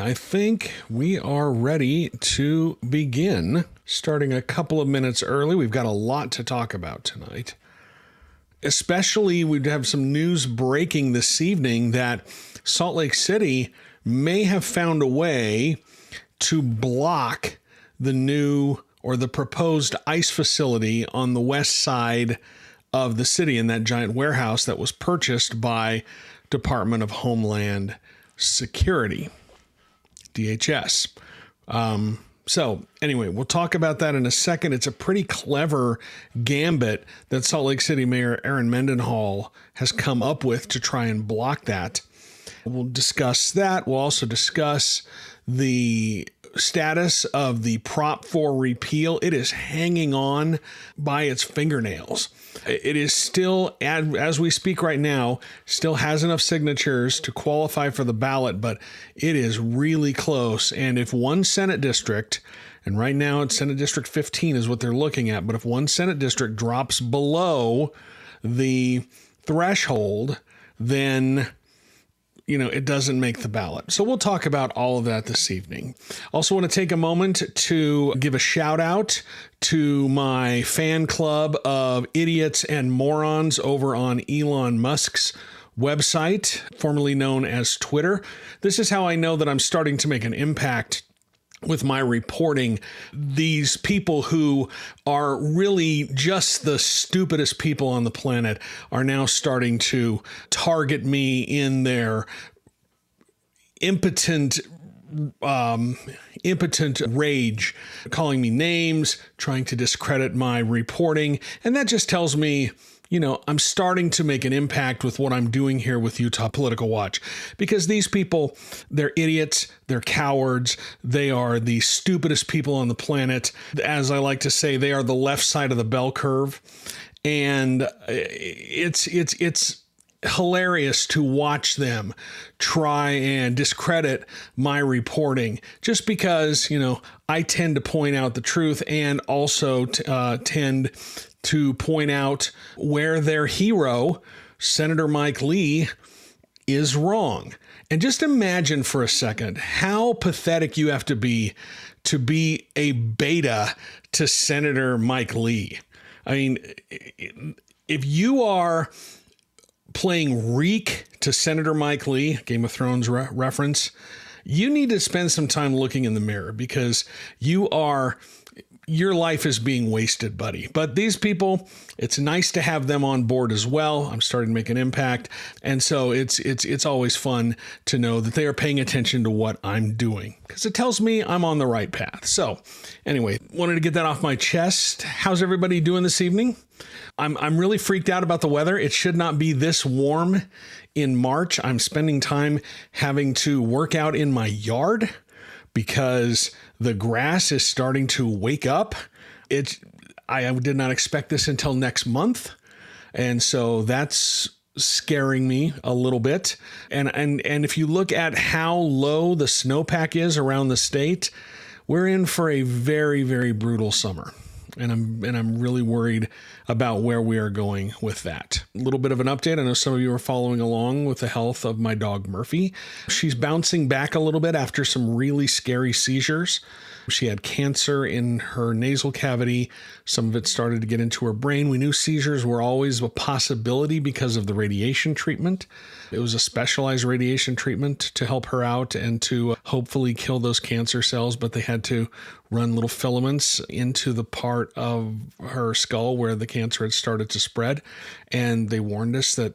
I think we are ready to begin. Starting a couple of minutes early. We've got a lot to talk about tonight. Especially, we'd have some news breaking this evening that Salt Lake City may have found a way to block the new or the proposed ICE facility on the west side of the city in that giant warehouse that was purchased by Department of Homeland Security, DHS. So anyway, we'll talk about that in a second. It's a pretty clever gambit that Salt Lake City Mayor Erin Mendenhall has come up with to try and block that. We'll discuss that. We'll also discuss the status of the Prop 4 repeal. It is hanging on by its fingernails. It is still, as we speak right now, still has enough signatures to qualify for the ballot, but it is really close. And if one Senate district, and right now it's Senate District 15 is what they're looking at, but if one Senate district drops below the threshold, then it doesn't make the ballot. So we'll talk about all of that this evening. Also want to take a moment to give a shout out to my fan club of idiots and morons over on Elon Musk's website, formerly known as Twitter. This is how I know that I'm starting to make an impact with my reporting. These people who are really just the stupidest people on the planet are now starting to target me in their impotent rage, calling me names, trying to discredit my reporting. And that just tells me, I'm starting to make an impact with what I'm doing here with Utah Political Watch, because these people, they're idiots, they're cowards, they are the stupidest people on the planet. As I like to say, they are the left side of the bell curve. And it's hilarious to watch them try and discredit my reporting just because, I tend to point out the truth and also tend to point out where their hero, Senator Mike Lee, is wrong. And just imagine for a second how pathetic you have to be a beta to Senator Mike Lee. I mean, if you are playing reek to Senator Mike Lee, Game of Thrones reference, you need to spend some time looking in the mirror because your life is being wasted, buddy. But these people, it's nice to have them on board as well. I'm starting to make an impact. And so it's always fun to know that they are paying attention to what I'm doing because it tells me I'm on the right path. So anyway, wanted to get that off my chest. How's everybody doing this evening? I'm really freaked out about the weather. It should not be this warm in March. I'm spending time having to work out in my yard because the grass is starting to wake up. I did not expect this until next month. And so that's scaring me a little bit. And if you look at how low the snowpack is around the state, we're in for a very, very brutal summer. And I'm really worried about where we are going with that. A little bit of an update. I know some of you are following along with the health of my dog, Murphy. She's bouncing back a little bit after some really scary seizures. She had cancer in her nasal cavity. Some of it started to get into her brain. We knew seizures were always a possibility because of the radiation treatment. It was a specialized radiation treatment to help her out and to hopefully kill those cancer cells, but they had to run little filaments into the part of her skull where the cancer had started to spread. And they warned us that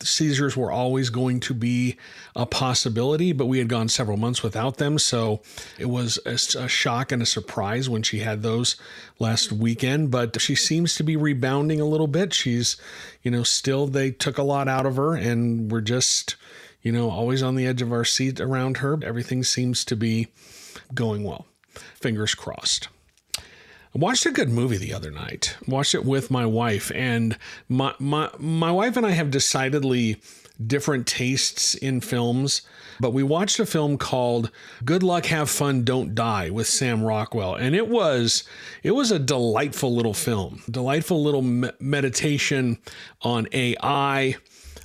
seizures were always going to be a possibility, but we had gone several months without them. So it was a shock and a surprise when she had those last weekend, but she seems to be rebounding a little bit. She's, still, they took a lot out of her and we're just, always on the edge of our seat around her. Everything seems to be going well. Fingers crossed. I watched a good movie the other night. Watched it with my wife, and my wife and I have decidedly different tastes in films, but we watched a film called Good Luck, Have Fun, Don't Die with Sam Rockwell, and it was a delightful little film, delightful little meditation on AI,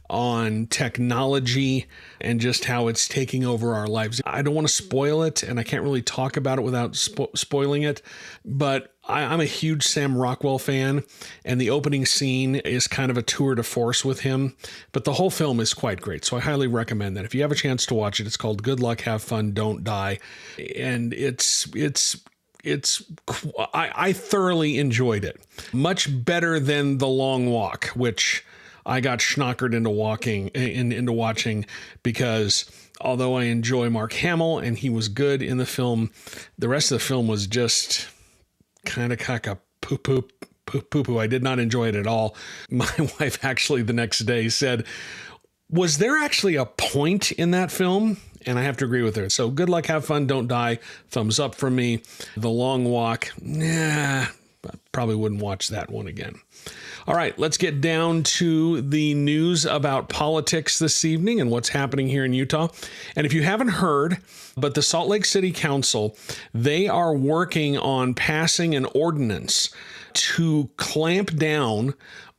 on technology and just how it's taking over our lives. I don't want to spoil it, and I can't really talk about it without spoiling it, but I'm a huge Sam Rockwell fan, and the opening scene is kind of a tour de force with him, but the whole film is quite great, so I highly recommend that. If you have a chance to watch it, it's called Good Luck, Have Fun, Don't Die, and I thoroughly enjoyed it. Much better than The Long Walk, which I got schnockered into watching because although I enjoy Mark Hamill and he was good in the film, the rest of the film was just kind of caca poo-poo. I did not enjoy it at all. My wife actually the next day said, was there actually a point in that film? And I have to agree with her. So Good Luck, Have Fun, Don't Die. Thumbs up from me. The Long Walk. Nah, I probably wouldn't watch that one again. All right, let's get down to the news about politics this evening and what's happening here in Utah. And if you haven't heard, but the Salt Lake City Council, they are working on passing an ordinance to clamp down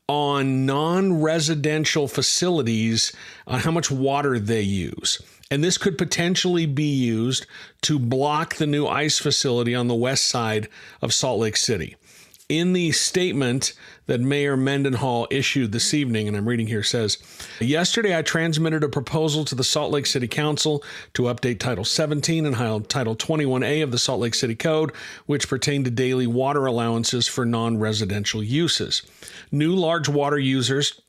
on non-residential facilities on how much water they use. And this could potentially be used to block the new ICE facility on the west side of Salt Lake City. In the statement that Mayor Mendenhall issued this evening, and I'm reading here, says, yesterday I transmitted a proposal to the Salt Lake City Council to update Title 17 and Title 21A of the Salt Lake City Code, which pertain to daily water allowances for non-residential uses. New large water users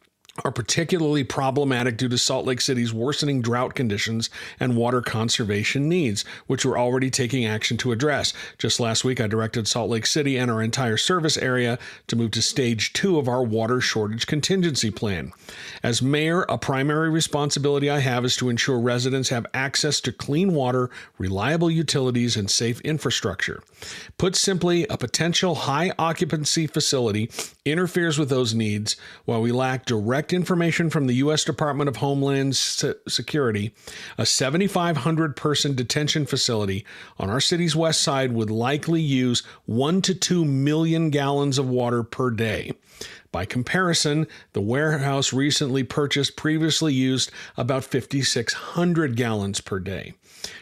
are particularly problematic due to Salt Lake City's worsening drought conditions and water conservation needs, which we're already taking action to address. Just last week, I directed Salt Lake City and our entire service area to move to Stage 2 of our water shortage contingency plan. As mayor, a primary responsibility I have is to ensure residents have access to clean water, reliable utilities, and safe infrastructure. Put simply, a potential high occupancy facility interferes with those needs while we lack direct information from the U.S. Department of Homeland Security. A 7,500 person detention facility on our city's west side would likely use 1 to 2 million gallons of water per day. By comparison, the warehouse recently purchased previously used about 5,600 gallons per day.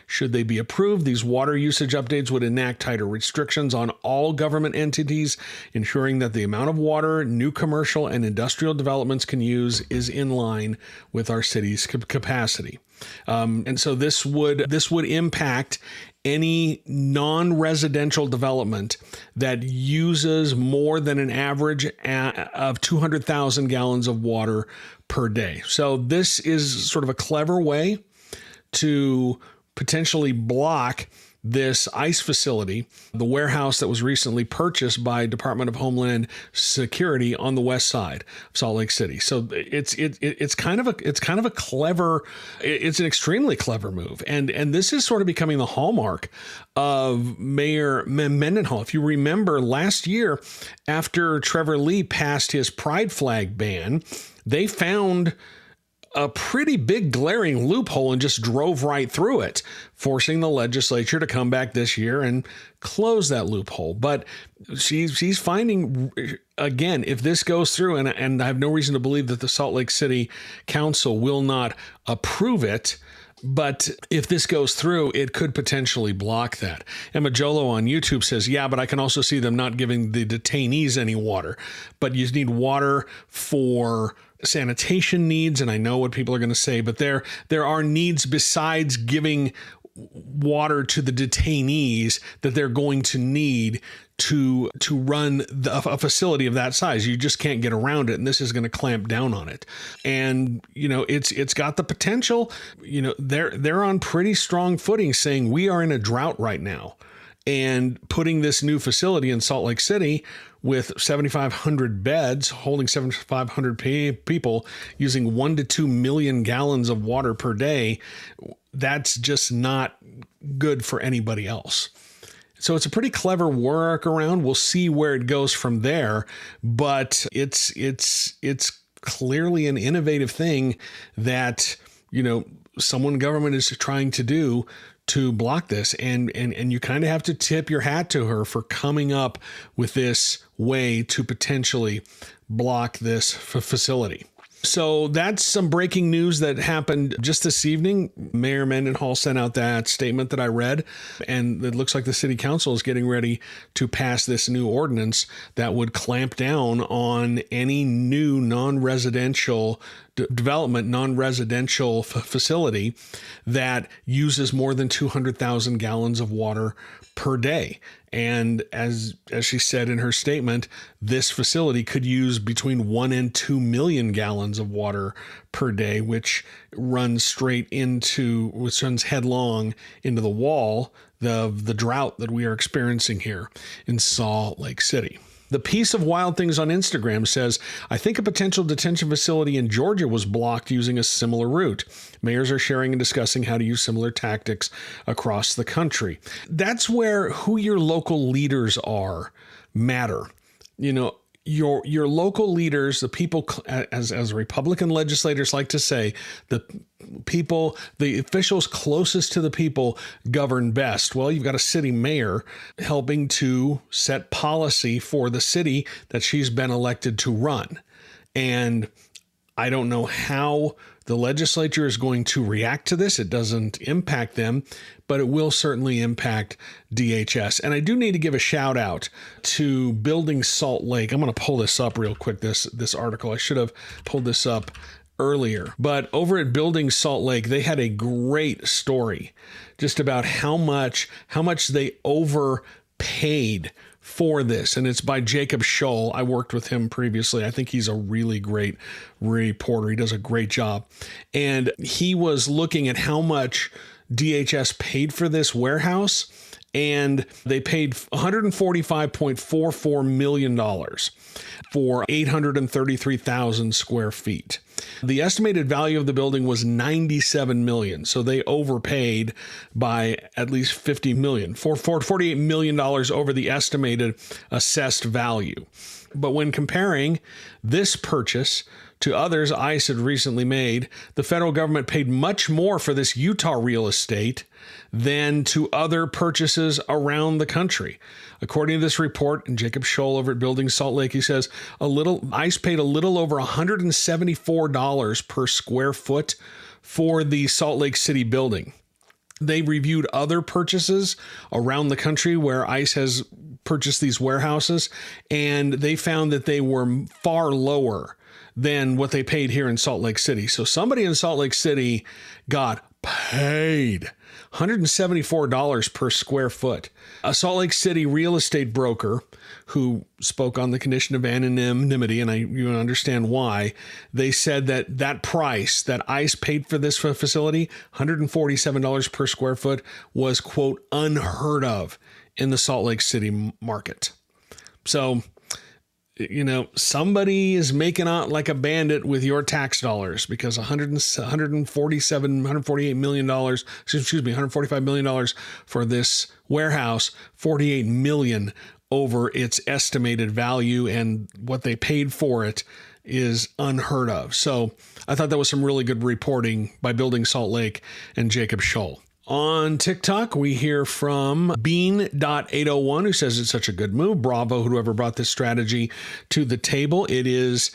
Should they be approved, these water usage updates would enact tighter restrictions on all government entities, ensuring that the amount of water new commercial and industrial developments can use is in line with our city's capacity. And so this would impact any non-residential development that uses more than an average of 200,000 gallons of water per day. So this is sort of a clever way to potentially block this ICE facility, the warehouse that was recently purchased by Department of Homeland Security on the west side of Salt Lake City. So it's kind of a clever, it's an extremely clever move, and this is sort of becoming the hallmark of Mayor Mendenhall. If you remember last year, after Trevor Lee passed his pride flag ban, they found a pretty big glaring loophole and just drove right through it, forcing the legislature to come back this year and close that loophole. But she's finding, again, if this goes through, and I have no reason to believe that the Salt Lake City Council will not approve it, but if this goes through, it could potentially block that. Emma Jolo on YouTube says, yeah, but I can also see them not giving the detainees any water. But you need water for sanitation needs, and I know what people are going to say, but there are needs besides giving water to the detainees that they're going to need to run a facility of that size. You just can't get around it, and this is going to clamp down on it. And it's got the potential. They're on pretty strong footing, saying we are in a drought right now, and putting this new facility in Salt Lake City with 7,500 beds, holding 7,500 people, using 1 to 2 million gallons of water per day, that's just not good for anybody else. So it's a pretty clever workaround. We'll see where it goes from there, but it's clearly an innovative thing that, someone in government is trying to do to block this, and you kind of have to tip your hat to her for coming up with this way to potentially block this facility. So that's some breaking news that happened just this evening. Mayor Mendenhall sent out that statement that I read, and it looks like the city council is getting ready to pass this new ordinance that would clamp down on any new non-residential development, non-residential facility that uses more than 200,000 gallons of water per day. And as she said in her statement, this facility could use between 1 and 2 million gallons of water per day, which runs headlong into the wall of the drought that we are experiencing here in Salt Lake City. The Piece of Wild Things on Instagram says, I think a potential detention facility in Georgia was blocked using a similar route. Mayors are sharing and discussing how to use similar tactics across the country. That's where who your local leaders are matter. You know, your local leaders, the people, as Republican legislators like to say, the officials closest to the people govern best. Well, you've got a city mayor helping to set policy for the city that she's been elected to run. And I don't know how the legislature is going to react to this. It doesn't impact them, but it will certainly impact DHS. And I do need to give a shout out to Building Salt Lake. I'm going to pull this up real quick, this article. I should have pulled this up earlier. But over at Building Salt Lake, they had a great story just about how much they overpaid for this. And it's by Jacob Scholl. I worked with him previously. I think he's a really great reporter. He does a great job. And he was looking at how much DHS paid for this warehouse, and they paid $145.44 million for 833,000 square feet. The estimated value of the building was $97 million, so they overpaid by at least $50 million, for $48 million over the estimated assessed value. But when comparing this purchase to others ICE had recently made, the federal government paid much more for this Utah real estate than to other purchases around the country. According to this report, and Jacob Scholl over at Building Salt Lake, he says ICE paid a little over $174 per square foot for the Salt Lake City building. They reviewed other purchases around the country where ICE has purchased these warehouses, and they found that they were far lower than what they paid here in Salt Lake City. So somebody in Salt Lake City got paid $174 per square foot. A Salt Lake City real estate broker who spoke on the condition of anonymity, and you understand why, they said that price that ICE paid for this facility, $147 per square foot, was, quote, unheard of in the Salt Lake City market. So, you know, somebody is making out like a bandit with your tax dollars, because $145 million for this warehouse, $48 million over its estimated value, and what they paid for it is unheard of. So I thought that was some really good reporting by Building Salt Lake and Jacob Scholl. On TikTok, we hear from Bean.801, who says it's such a good move. Bravo, whoever brought this strategy to the table. It's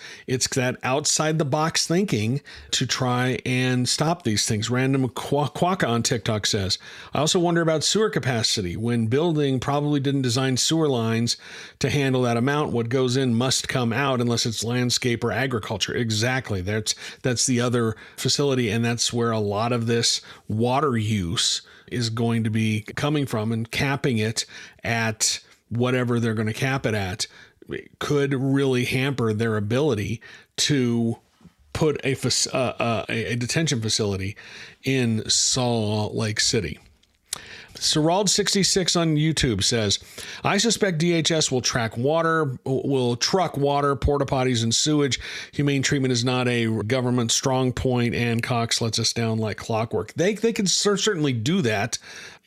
that outside the box thinking to try and stop these things. Random Quaka on TikTok says, I also wonder about sewer capacity. When building probably didn't design sewer lines to handle that amount. What goes in must come out unless it's landscape or agriculture. Exactly. That's the other facility, and that's where a lot of this water use is going to be coming from, and capping it at whatever they're going to cap it at could really hamper their ability to put a detention facility in Salt Lake City. Serald66 on YouTube says, I suspect DHS will truck water, porta potties, and sewage. Humane treatment is not a government strong point, and Cox lets us down like clockwork. They can certainly do that.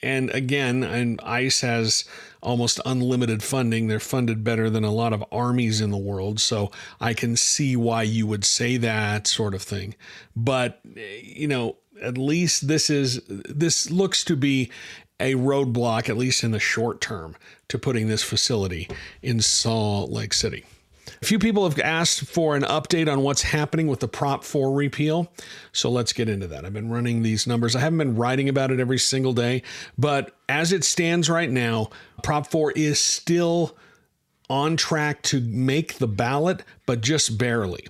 And again, ICE has almost unlimited funding. They're funded better than a lot of armies in the world. So I can see why you would say that sort of thing. But, you know, at least this looks to be a roadblock, at least in the short term, to putting this facility in Salt Lake City. A few people have asked for an update on what's happening with the Prop 4 repeal. So let's get into that. I've been running these numbers. I haven't been writing about it every single day, but as it stands right now, Prop 4 is still on track to make the ballot, but just barely.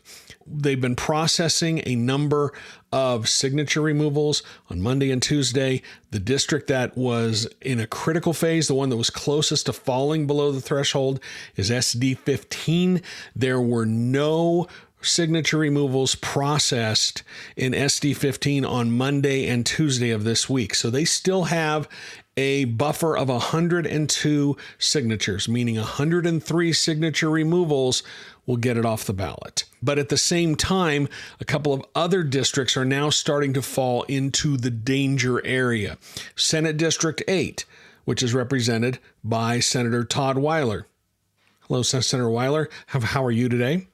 They've been processing a number of signature removals on Monday and Tuesday. The district that was in a critical phase, the one that was closest to falling below the threshold, is SD 15. There were no signature removals processed in SD 15 on Monday and Tuesday of this week. So they still have a buffer of 102 signatures, meaning 103 signature removals will get it off the ballot. But at the same time, a couple of other districts are now starting to fall into the danger area. Senate District 8, which is represented by Senator Todd Weiler. Hello, Senator Weiler. How are you today?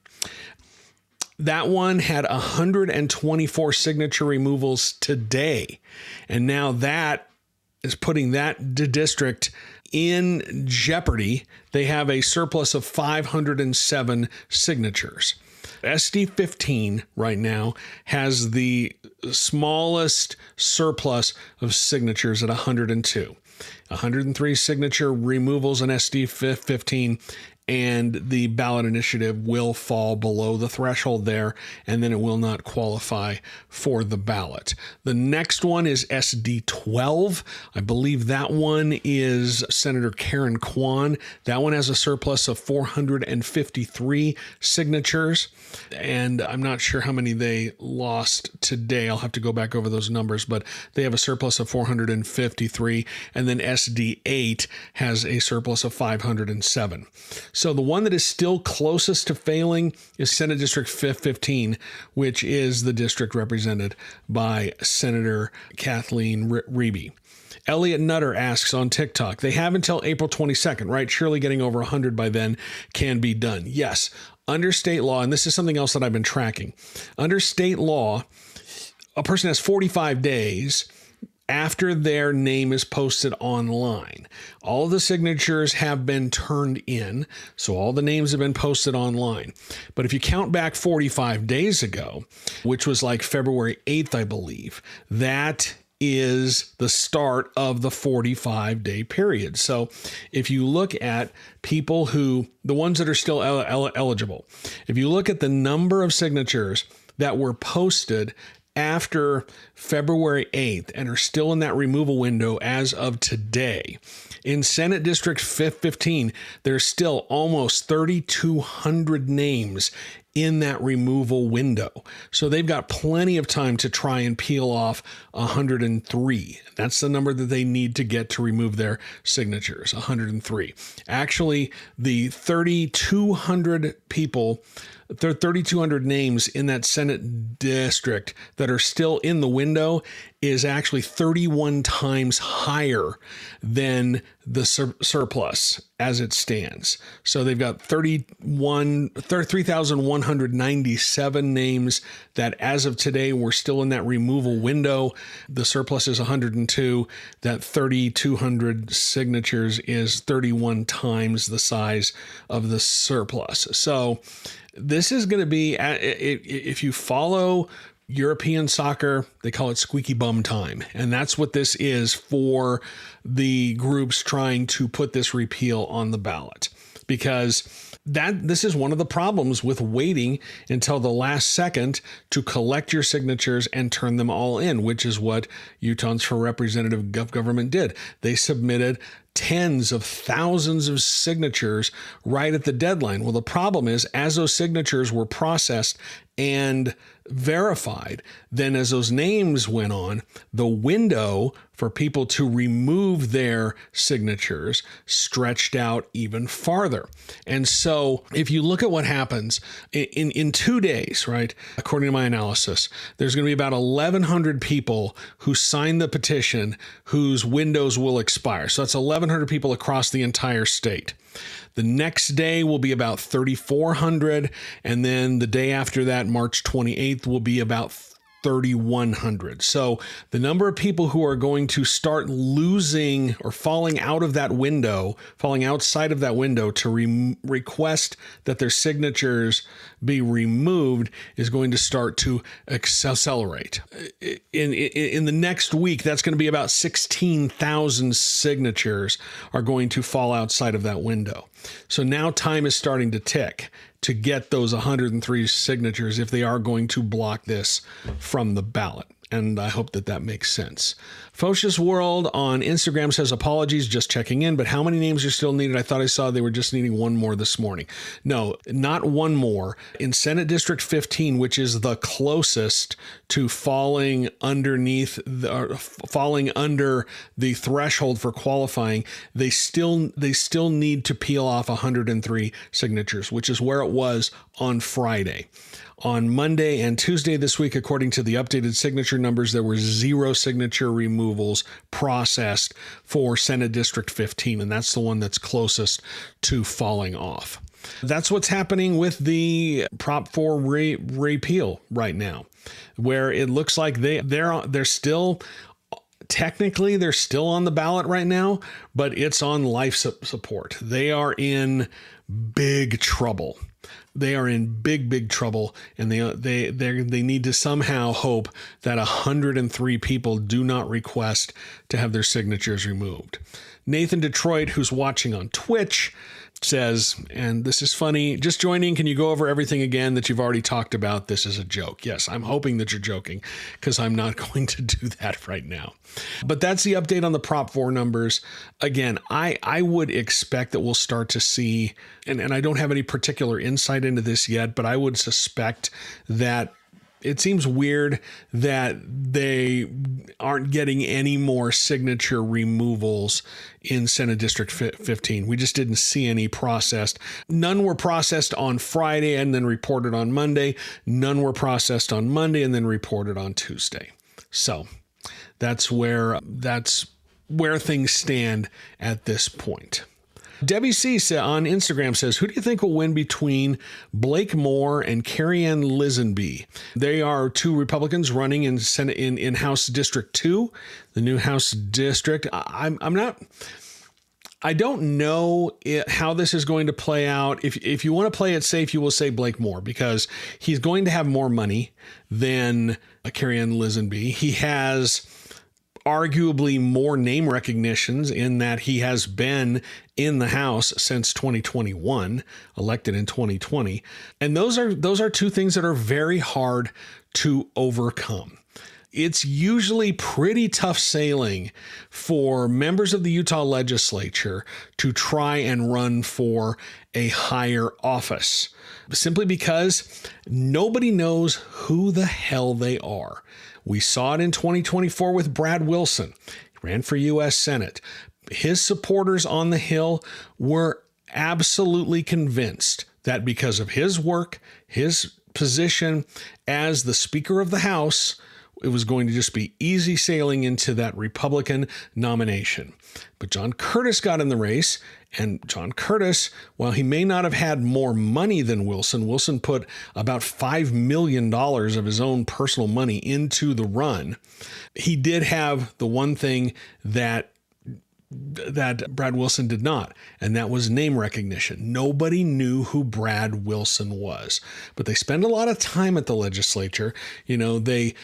That one had 124 signature removals today. And now that is putting that district in jeopardy. They have a surplus of 507 signatures. SD 15 right now has the smallest surplus of signatures at 102. 103 signature removals in SD 15, and the ballot initiative will fall below the threshold there, and then it will not qualify for the ballot. The next one is SD 12. I believe that one is Senator Karen Kwan. That one has a surplus of 453 signatures, and I'm not sure how many they lost today. I'll have to go back over those numbers, but they have a surplus of 453, and then SD 8 has a surplus of 507. So the one that is still closest to failing is Senate District 15, which is the district represented by Senator Kathleen Reeby. Elliot Nutter asks on TikTok, they have until April 22nd, right? Surely getting over 100 by then can be done. Yes, under state law, and this is something else that I've been tracking. Under state law, a person has 45 days after their name is posted online. All the signatures have been turned in, so all the names have been posted online. But if you count back 45 days ago, which was like February 8th, I believe, that is the start of the 45-day period. So if you look at people the ones that are still eligible, if you look at the number of signatures that were posted after February 8th and are still in that removal window as of today, in Senate District 15, there's still almost 3,200 names in that removal window. So they've got plenty of time to try and peel off 103. That's the number that they need to get to remove their signatures, 103. Actually, the 3,200 people, 3,200 names in that Senate district that are still in the window is actually 31 times higher than the surplus as it stands. So they've got 3,197 names that as of today were still in that removal window. The surplus is 102. That 3,200 signatures is 31 times the size of the surplus. So this is going to be, if you follow European soccer, they call it squeaky bum time. And that's what this is for the groups trying to put this repeal on the ballot. Because this is one of the problems with waiting until the last second to collect your signatures and turn them all in, which is what Utahns for Representative Government did. They submitted tens of thousands of signatures right at the deadline. Well, the problem is, as those signatures were processed and verified, then as those names went on, the window for people to remove their signatures stretched out even farther. And so if you look at what happens in 2 days, right, according to my analysis, there's going to be about 1,100 people who sign the petition whose windows will expire. So that's 1,100 people across the entire state. The next day will be about 3,400, and then the day after that, March 28th, will be about 3,100. So the number of people who are going to start losing or falling out of that window, falling outside of that window to request that their signatures be removed is going to start to accelerate. In the next week, that's going to be about 16,000 signatures are going to fall outside of that window. So now time is starting to tick to get those 103 signatures if they are going to block this from the ballot. And I hope that makes sense. Focious World on Instagram says, apologies, just checking in, but how many names are still needed? I thought I saw they were just needing one more this morning. No, not one more. In Senate District 15, which is the closest to falling under the threshold for qualifying, they still need to peel off 103 signatures, which is where it was on Friday. On Monday and Tuesday this week, according to the updated signature numbers, there were 0 signature removals processed for Senate District 15, and that's the one that's closest to falling off. That's what's happening with the Prop 4 repeal right now, where it looks like they're still technically they're still on the ballot right now, but it's on life support. They are in big trouble. They are in big trouble, and they need to somehow hope that 103 people do not request to have their signatures removed. Nathan Detroit, who's watching on Twitch, says, and this is funny, just joining, can you go over everything again that you've already talked about? This is a joke. Yes, I'm hoping that you're joking because I'm not going to do that right now. But that's the update on the Prop 4 numbers. Again, I would expect that we'll start to see, and I don't have any particular insight into this yet, but I would suspect that it seems weird that they aren't getting any more signature removals in Senate District 15. We just didn't see any processed. None were processed on Friday and then reported on Monday. None were processed on Monday and then reported on Tuesday. So that's where things stand at this point. Debbie C. on Instagram says, who do you think will win between Blake Moore and Karianne Lisonbee? They are 2 Republicans running in Senate in House District 2, the new House district. I don't know how this is going to play out. If you want to play it safe, you will say Blake Moore because he's going to have more money than Karianne Lisonbee. He has arguably more name recognitions in that he has been in the House since 2021, elected in 2020. And those are 2 things that are very hard to overcome. It's usually pretty tough sailing for members of the Utah legislature to try and run for a higher office, simply because nobody knows who the hell they are. We saw it in 2024 with Brad Wilson. He ran for U.S. Senate. His supporters on the Hill were absolutely convinced that because of his work, his position as the Speaker of the House, it was going to just be easy sailing into that Republican nomination. But John Curtis got in the race, and John Curtis, while he may not have had more money than Wilson put about $5 million of his own personal money into the run. He did have the one thing that Brad Wilson did not, and that was name recognition. Nobody knew who Brad Wilson was, but they spend a lot of time at the legislature. You know, they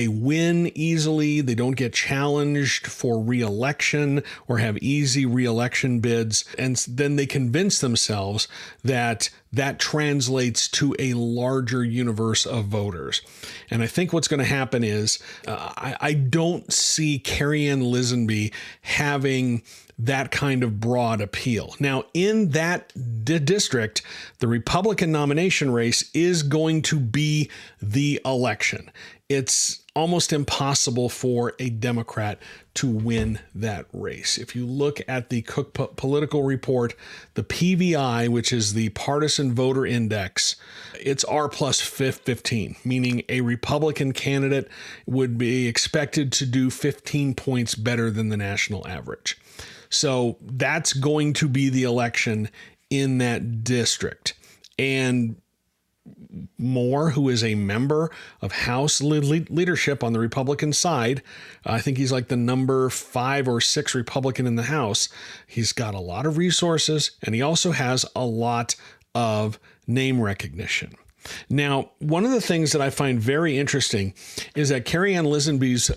win easily. They don't get challenged for re-election or have easy re-election bids, and then they convince themselves that translates to a larger universe of voters. And I think what's going to happen is I don't see Karianne Lisonbee having that kind of broad appeal. Now, in that district, the Republican nomination race is going to be the election. It's almost impossible for a Democrat to win that race. If you look at the Cook Political Report, the PVI, which is the Partisan Voter Index, it's R plus 15, meaning a Republican candidate would be expected to do 15 points better than the national average. So that's going to be the election in that district. And Moore, who is a member of House leadership on the Republican side. I think he's like the number 5 or 6 Republican in the House. He's got a lot of resources, and he also has a lot of name recognition. Now, one of the things that I find very interesting is that Karianne Lisonbee's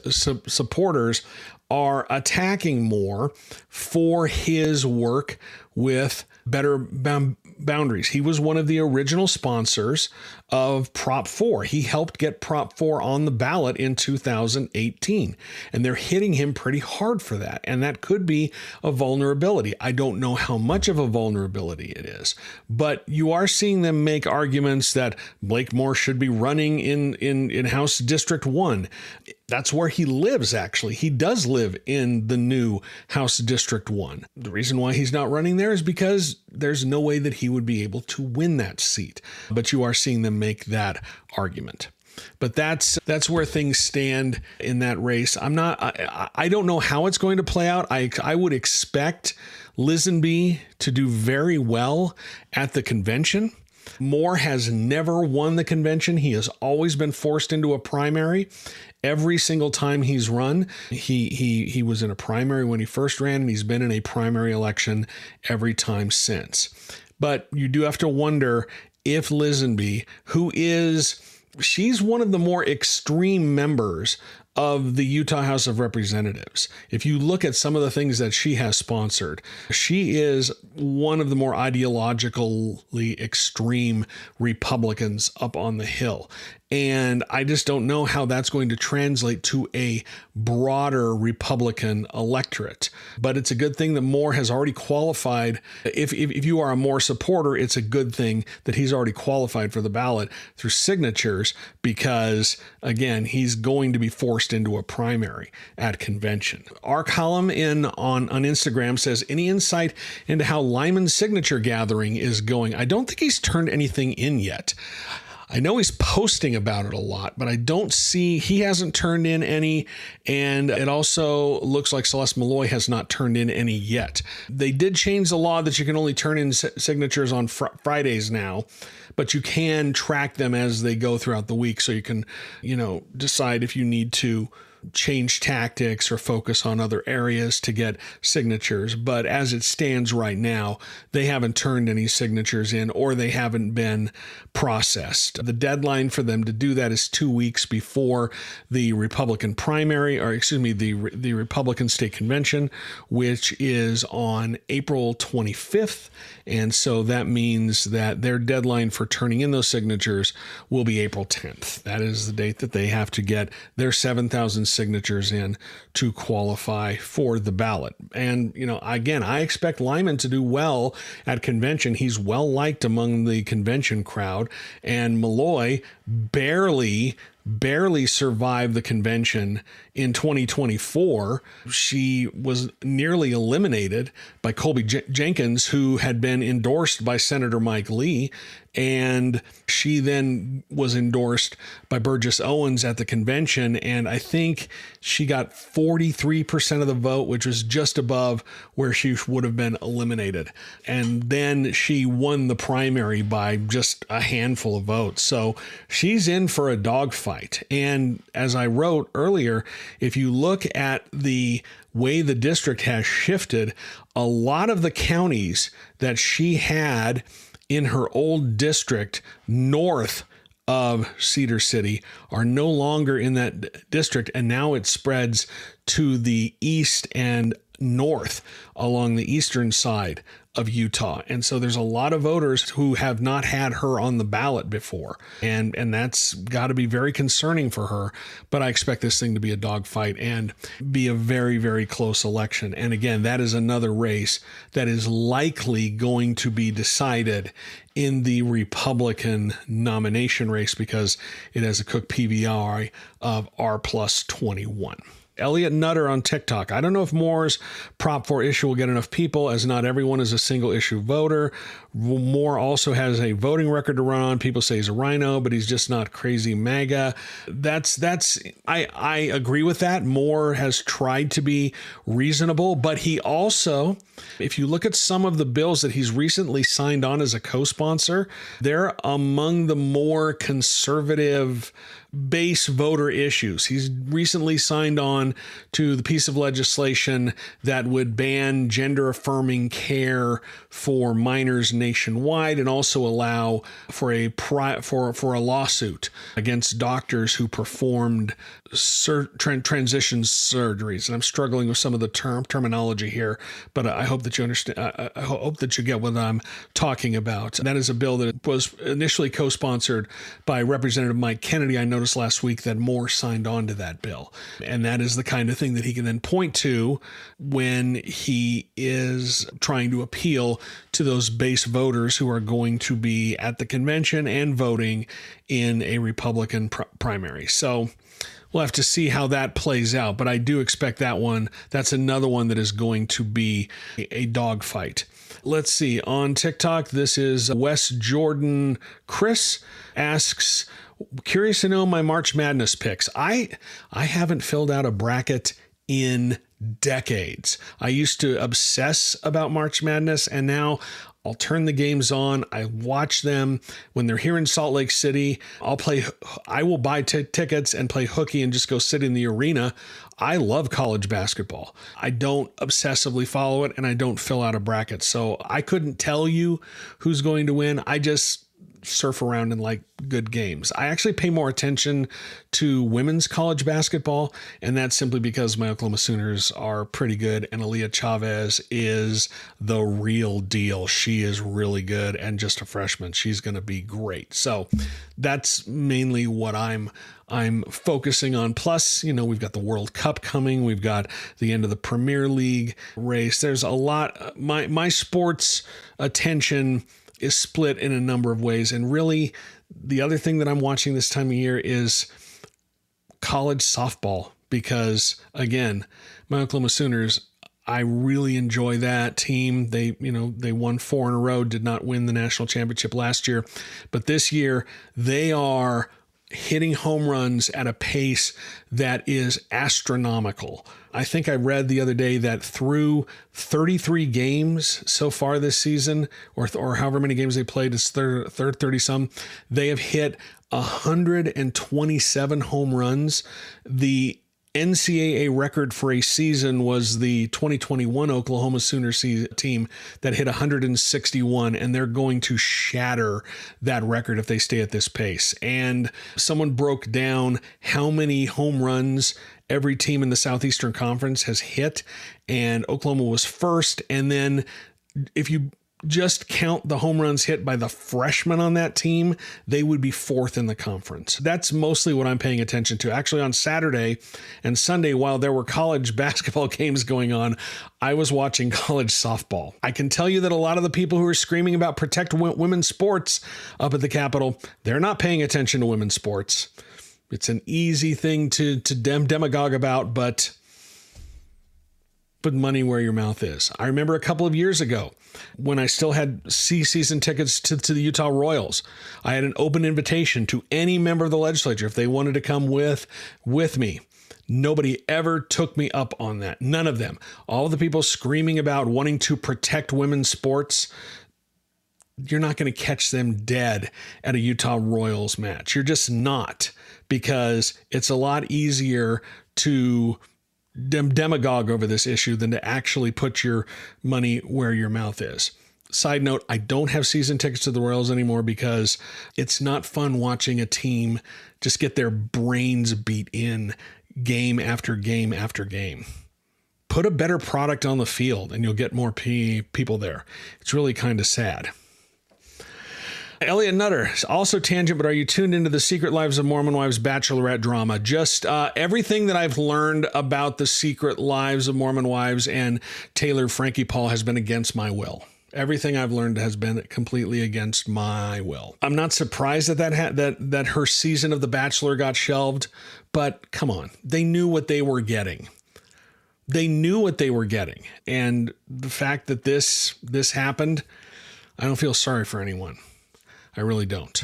supporters are attacking Moore for his work with Better Boundaries. He was one of the original sponsors of Prop 4. He helped get Prop 4 on the ballot in 2018, and they're hitting him pretty hard for that. And that could be a vulnerability. I don't know how much of a vulnerability it is, but you are seeing them make arguments that Blake Moore should be running in House District 1. That's where he lives, actually. He does live in the new House District 1. The reason why he's not running there is because there's no way that he would be able to win that seat. But you are seeing them make that argument. But that's where things stand in that race. I don't know how it's going to play out. I would expect Lisonbee to do very well at the convention. Moore has never won the convention. He has always been forced into a primary. Every single time he's run, he was in a primary when he first ran, and he's been in a primary election every time since. But you do have to wonder if Lisonbee, she's one of the more extreme members of the Utah House of Representatives. If you look at some of the things that she has sponsored, she is one of the more ideologically extreme Republicans up on the Hill. And I just don't know how that's going to translate to a broader Republican electorate. But it's a good thing that Moore has already qualified. If you are a Moore supporter, it's a good thing that he's already qualified for the ballot through signatures, because, again, he's going to be forced into a primary at convention. Our column on Instagram says, any insight into how Lyman's signature gathering is going? I don't think he's turned anything in yet. I know he's posting about it a lot, but I don't see, he hasn't turned in any. And it also looks like Celeste Malloy has not turned in any yet. They did change the law that you can only turn in signatures on Fridays now, but you can track them as they go throughout the week. So you can, decide if you need to change tactics or focus on other areas to get signatures. But as it stands right now, they haven't turned any signatures in, or they haven't been processed. The deadline for them to do that is 2 weeks before the Republican primary, the Republican state convention, which is on April 25th. And so that means that their deadline for turning in those signatures will be April 10th. That is the date that they have to get their 7,000 signatures in to qualify for the ballot. And, again, I expect Lyman to do well at convention. He's well liked among the convention crowd, and Malloy barely survived the convention in 2024. She was nearly eliminated by Colby Jenkins, who had been endorsed by Senator Mike Lee, and she then was endorsed by Burgess Owens at the convention, and I think she got 43% of the vote, which was just above where she would have been eliminated. And then she won the primary by just a handful of votes. So she's in for a dogfight. And as I wrote earlier, if you look at the way the district has shifted, a lot of the counties that she had in her old district north of Cedar City are no longer in that district, and now it spreads to the east and north along the eastern side of Utah. And so there's a lot of voters who have not had her on the ballot before. And that's got to be very concerning for her. But I expect this thing to be a dogfight and be a very, very close election. And again, that is another race that is likely going to be decided in the Republican nomination race, because it has a Cook PVR of R+21. Elliot Nutter on TikTok. I don't know if Moore's Prop 4 issue will get enough people, as not everyone is a single issue voter. Moore also has a voting record to run on. People say he's a rhino, but he's just not crazy MAGA. I agree with that. Moore has tried to be reasonable, but he also, if you look at some of the bills that he's recently signed on as a co-sponsor, they're among the more conservative base voter issues. He's recently signed on to the piece of legislation that would ban gender affirming care for minors nationwide and also allow for a lawsuit against doctors who performed transition surgeries. And I'm struggling with some of the terminology here, but I hope that you understand. I hope that you get what I'm talking about. That is a bill that was initially co-sponsored by Representative Mike Kennedy. I noticed last week that Moore signed on to that bill. And that is the kind of thing that he can then point to when he is trying to appeal to those base voters who are going to be at the convention and voting in a Republican primary. So we'll have to see how that plays out, but I do expect that's another one that is going to be a dogfight. Let's see. On TikTok, this is West Jordan Chris asks, curious to know my March Madness picks. I haven't filled out a bracket in decades. I used to obsess about March Madness, and now I'll turn the games on. I watch them when they're here in Salt Lake City. I will buy tickets and play hooky and just go sit in the arena. I love college basketball. I don't obsessively follow it, and I don't fill out a bracket. So I couldn't tell you who's going to win. I just surf around and like good games. I actually pay more attention to women's college basketball, and that's simply because my Oklahoma Sooners are pretty good, and Aaliyah Chavez is the real deal. She is really good, and just a freshman. She's going to be great. So that's mainly what I'm focusing on. Plus, we've got the World Cup coming. We've got the end of the Premier League race. There's a lot. My sports attention is split in a number of ways. And really, the other thing that I'm watching this time of year is college softball, because again, my Oklahoma Sooners, I really enjoy that team. They won 4 in a row, did not win the national championship last year, but this year they are hitting home runs at a pace that is astronomical. I think I read the other day that through 33 games so far this season, or however many games they played, it's 30 some, they have hit 127 home runs. The NCAA record for a season was the 2021 Oklahoma Sooners team that hit 161, and they're going to shatter that record if they stay at this pace. And someone broke down how many home runs every team in the Southeastern Conference has hit, and Oklahoma was first. And then if you just count the home runs hit by the freshmen on that team, they would be 4th in the conference. That's mostly what I'm paying attention to. Actually, on Saturday and Sunday, while there were college basketball games going on, I was watching college softball. I can tell you that a lot of the people who are screaming about protect women's sports up at the Capitol, they're not paying attention to women's sports. It's an easy thing to demagogue about, but put money where your mouth is. I remember a couple of years ago when I still had season tickets to the Utah Royals. I had an open invitation to any member of the legislature if they wanted to come with me. Nobody ever took me up on that. None of them. All of the people screaming about wanting to protect women's sports, you're not going to catch them dead at a Utah Royals match. You're just not, because it's a lot easier to demagogue over this issue than to actually put your money where your mouth is. Side note, I don't have season tickets to the Royals anymore because it's not fun watching a team just get their brains beat in game after game after game. Put a better product on the field and you'll get more people there. It's really kind of sad. Elliot Nutter, also tangent, but are you tuned into the Secret Lives of Mormon Wives bachelorette drama? Just everything that I've learned about the Secret Lives of Mormon Wives and Taylor Frankie Paul has been against my will. Everything I've learned has been completely against my will. I'm not surprised that her season of The Bachelor got shelved, but come on, they knew what they were getting. They knew what they were getting, and the fact that this happened, I don't feel sorry for anyone. I really don't.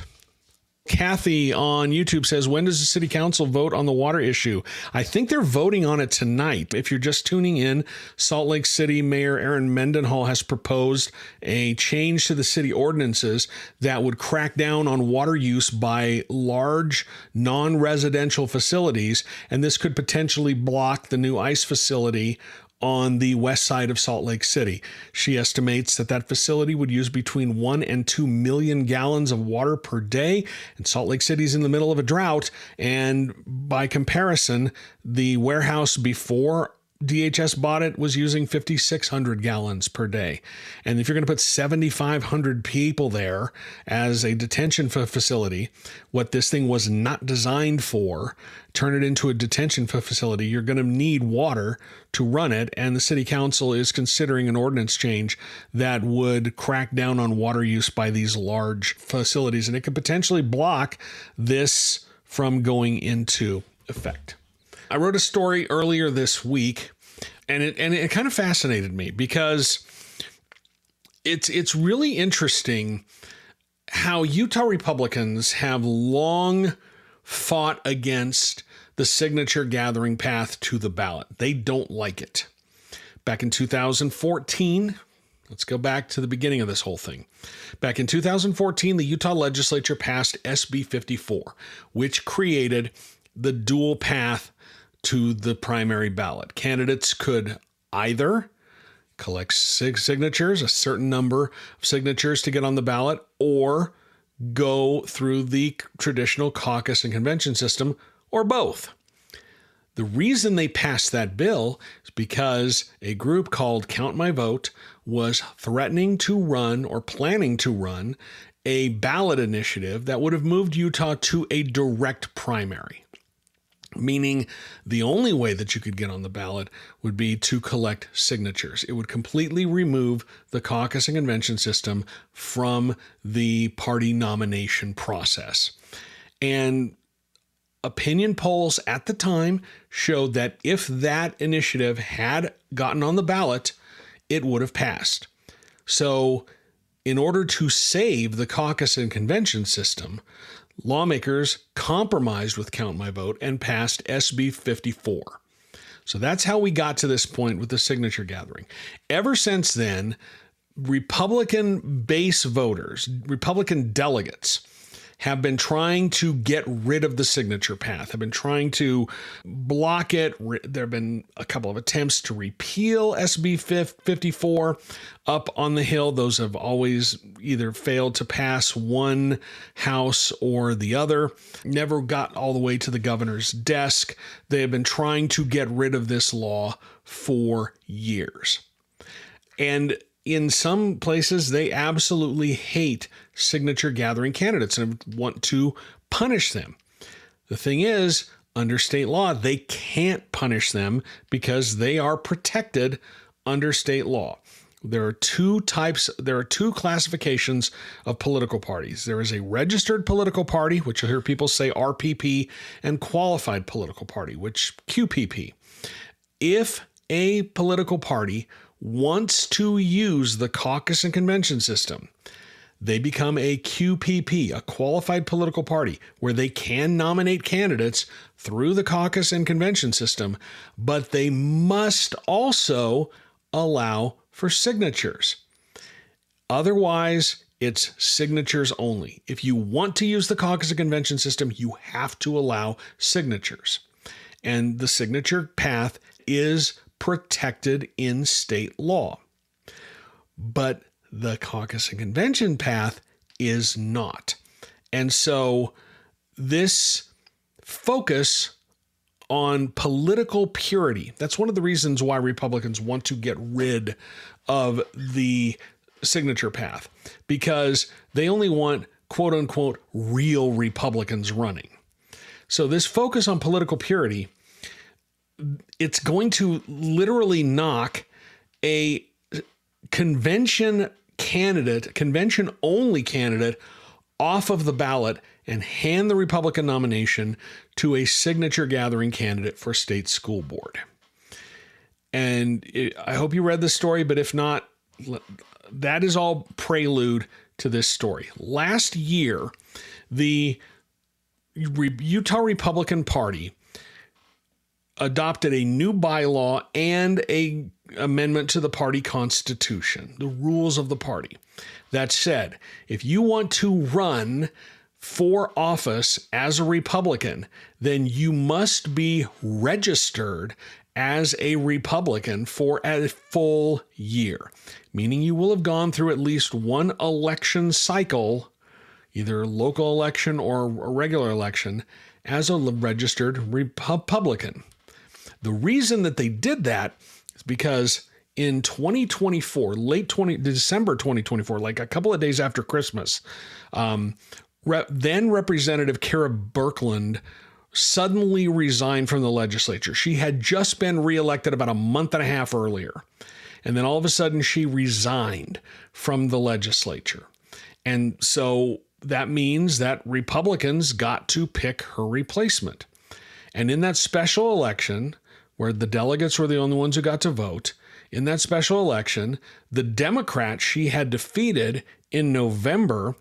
Kathy on YouTube says, when does the city council vote on the water issue? I think they're voting on it tonight. If you're just tuning in, Salt Lake City Mayor Erin Mendenhall has proposed a change to the city ordinances that would crack down on water use by large non-residential facilities, and this could potentially block the new ICE facility on the west side of Salt Lake City. She estimates that that facility would use between 1 and 2 million gallons of water per day, and Salt Lake City's in the middle of a drought, and by comparison, the warehouse before DHS bought it was using 5,600 gallons per day. And if you're going to put 7,500 people there as a detention facility, what this thing was not designed for, turn it into a detention facility, you're going to need water to run it. And the city council is considering an ordinance change that would crack down on water use by these large facilities. And it could potentially block this from going into effect. I wrote a story earlier this week, and it kind of fascinated me because it's really interesting how Utah Republicans have long fought against the signature gathering path to the ballot. They don't like it. Back in 2014, let's go back to the beginning of this whole thing. Back in 2014, the Utah legislature passed SB 54, which created the dual path to the primary ballot. Candidates could either collect signatures, a certain number of signatures to get on the ballot, or go through the traditional caucus and convention system, or both. The reason they passed that bill is because a group called Count My Vote was threatening to run or planning to run a ballot initiative that would have moved Utah to a direct primary. Meaning the only way that you could get on the ballot would be to collect signatures. It would completely remove the caucus and convention system from the party nomination process. And opinion polls at the time showed that if that initiative had gotten on the ballot, it would have passed. So in order to save the caucus and convention system, lawmakers compromised with Count My Vote and passed SB 54. So that's how we got to this point with the signature gathering. Ever since then, Republican base voters, Republican delegates, have been trying to get rid of the signature path, have been trying to block it. There have been a couple of attempts to repeal SB 54 up on the Hill. Those have always either failed to pass one house or the other, never got all the way to the governor's desk. They have been trying to get rid of this law for years. And in some places, they absolutely hate signature gathering candidates and want to punish them. The thing is, under state law, they can't punish them because they are protected under state law. There are two classifications of political parties. There is a registered political party, which you'll hear people say RPP, and qualified political party, which QPP. If a political party wants to use the caucus and convention system, they become a QPP, a qualified political party, where they can nominate candidates through the caucus and convention system, but they must also allow for signatures. Otherwise, it's signatures only. If you want to use the caucus and convention system, you have to allow signatures. And the signature path is protected in state law. But the caucus and convention path is not. And so this focus on political purity, that's one of the reasons why Republicans want to get rid of the signature path, because they only want quote unquote real Republicans running. So this focus on political purity, it's going to literally knock a convention only candidate off of the ballot and hand the Republican nomination to a signature gathering candidate for state school board. And I hope you read this story, but if not, that is all prelude to this story. Last year, the Utah Republican Party adopted a new bylaw and a amendment to the party constitution, the rules of the party, that said, if you want to run for office as a Republican, then you must be registered as a Republican for a full year, meaning you will have gone through at least one election cycle, either a local election or a regular election, as a registered Republican. The reason that they did that is because in 2024, December 2024, like a couple of days after Christmas, then Representative Kara Birkeland suddenly resigned from the legislature. She had just been reelected about a month and a half earlier. And then all of a sudden she resigned from the legislature. And so that means that Republicans got to pick her replacement. And in that special election, where the delegates were the only ones who got to vote, in that special election, the Democrat she had defeated in November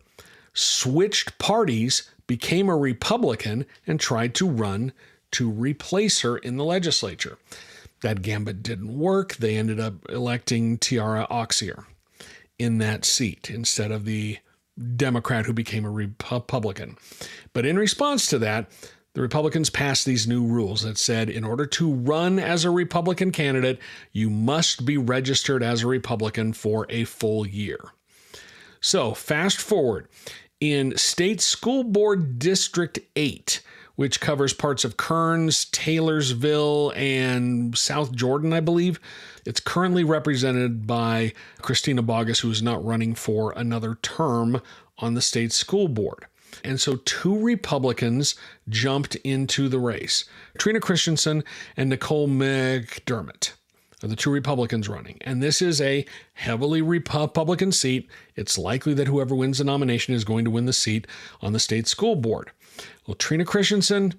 switched parties, became a Republican, and tried to run to replace her in the legislature. That gambit didn't work. They ended up electing Tiara Oxier in that seat instead of the Democrat who became a Republican. But in response to that, the Republicans passed these new rules that said in order to run as a Republican candidate, you must be registered as a Republican for a full year. So fast forward. In State School Board District 8, which covers parts of Kearns, Taylorsville, and South Jordan, I believe, it's currently represented by Christina Bogus, who is not running for another term on the state school board. And so two Republicans jumped into the race. Trina Christensen and Nicole McDermott are the two Republicans running. And this is a heavily Republican seat. It's likely that whoever wins the nomination is going to win the seat on the state school board. Well, Trina Christensen,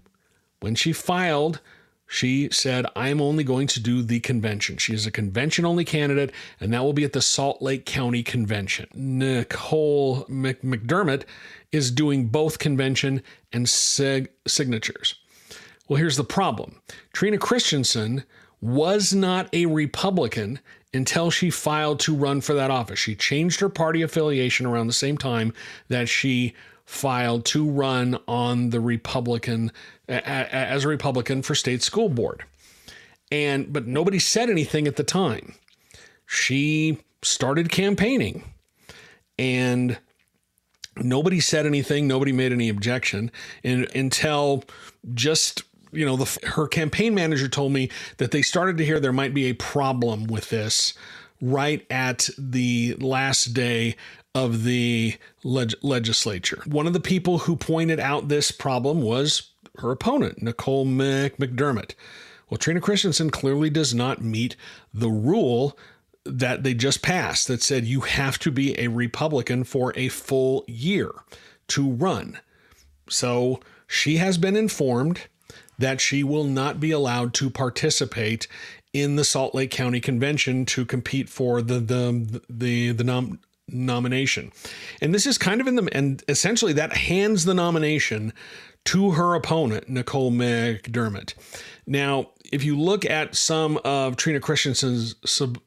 when she filed, she said, I'm only going to do the convention. She is a convention-only candidate, and that will be at the Salt Lake County Convention. Nicole McDermott is doing both convention and signatures. Well, here's the problem. Trina Christensen was not a Republican until she filed to run for that office. She changed her party affiliation around the same time that she filed to run on the Republican as a Republican for state school board. But nobody said anything at the time. She started campaigning and nobody said anything. Nobody made any objection until just, her campaign manager told me that they started to hear there might be a problem with this right at the last day of the legislature. One of the people who pointed out this problem was her opponent, Nicole McDermott. Well, Trina Christensen clearly does not meet the rule that they just passed that said you have to be a Republican for a full year to run. So she has been informed that she will not be allowed to participate in the Salt Lake County Convention to compete for the nomination. And this is kind of and essentially that hands the nomination to her opponent, Nicole McDermott. Now, if you look at some of Trina Christensen's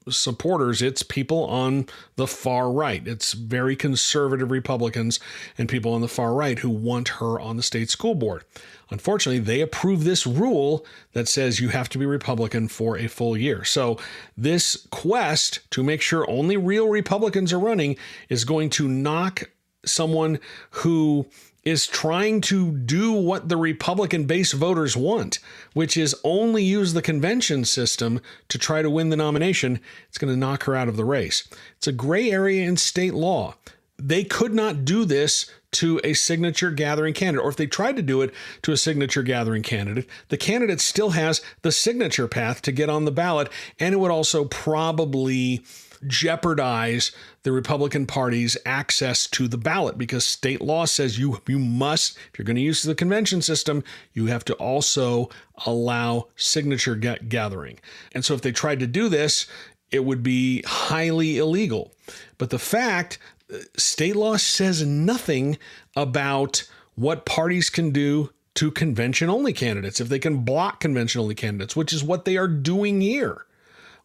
supporters, it's people on the far right. It's very conservative Republicans and people on the far right who want her on the state school board. Unfortunately, they approve this rule that says you have to be Republican for a full year. So this quest to make sure only real Republicans are running is going to knock someone who is trying to do what the Republican base voters want, which is only use the convention system to try to win the nomination. It's going to knock her out of the race. It's a gray area in state law. They could not do this to a signature gathering candidate, or if they tried to do it to a signature gathering candidate, the candidate still has the signature path to get on the ballot, and it would also probably jeopardize the Republican Party's access to the ballot, because state law says you must, if you're going to use the convention system, you have to also allow signature gathering. And so if they tried to do this, it would be highly illegal. But the fact, state law says nothing about what parties can do to convention-only candidates, if they can block convention-only candidates, which is what they are doing here.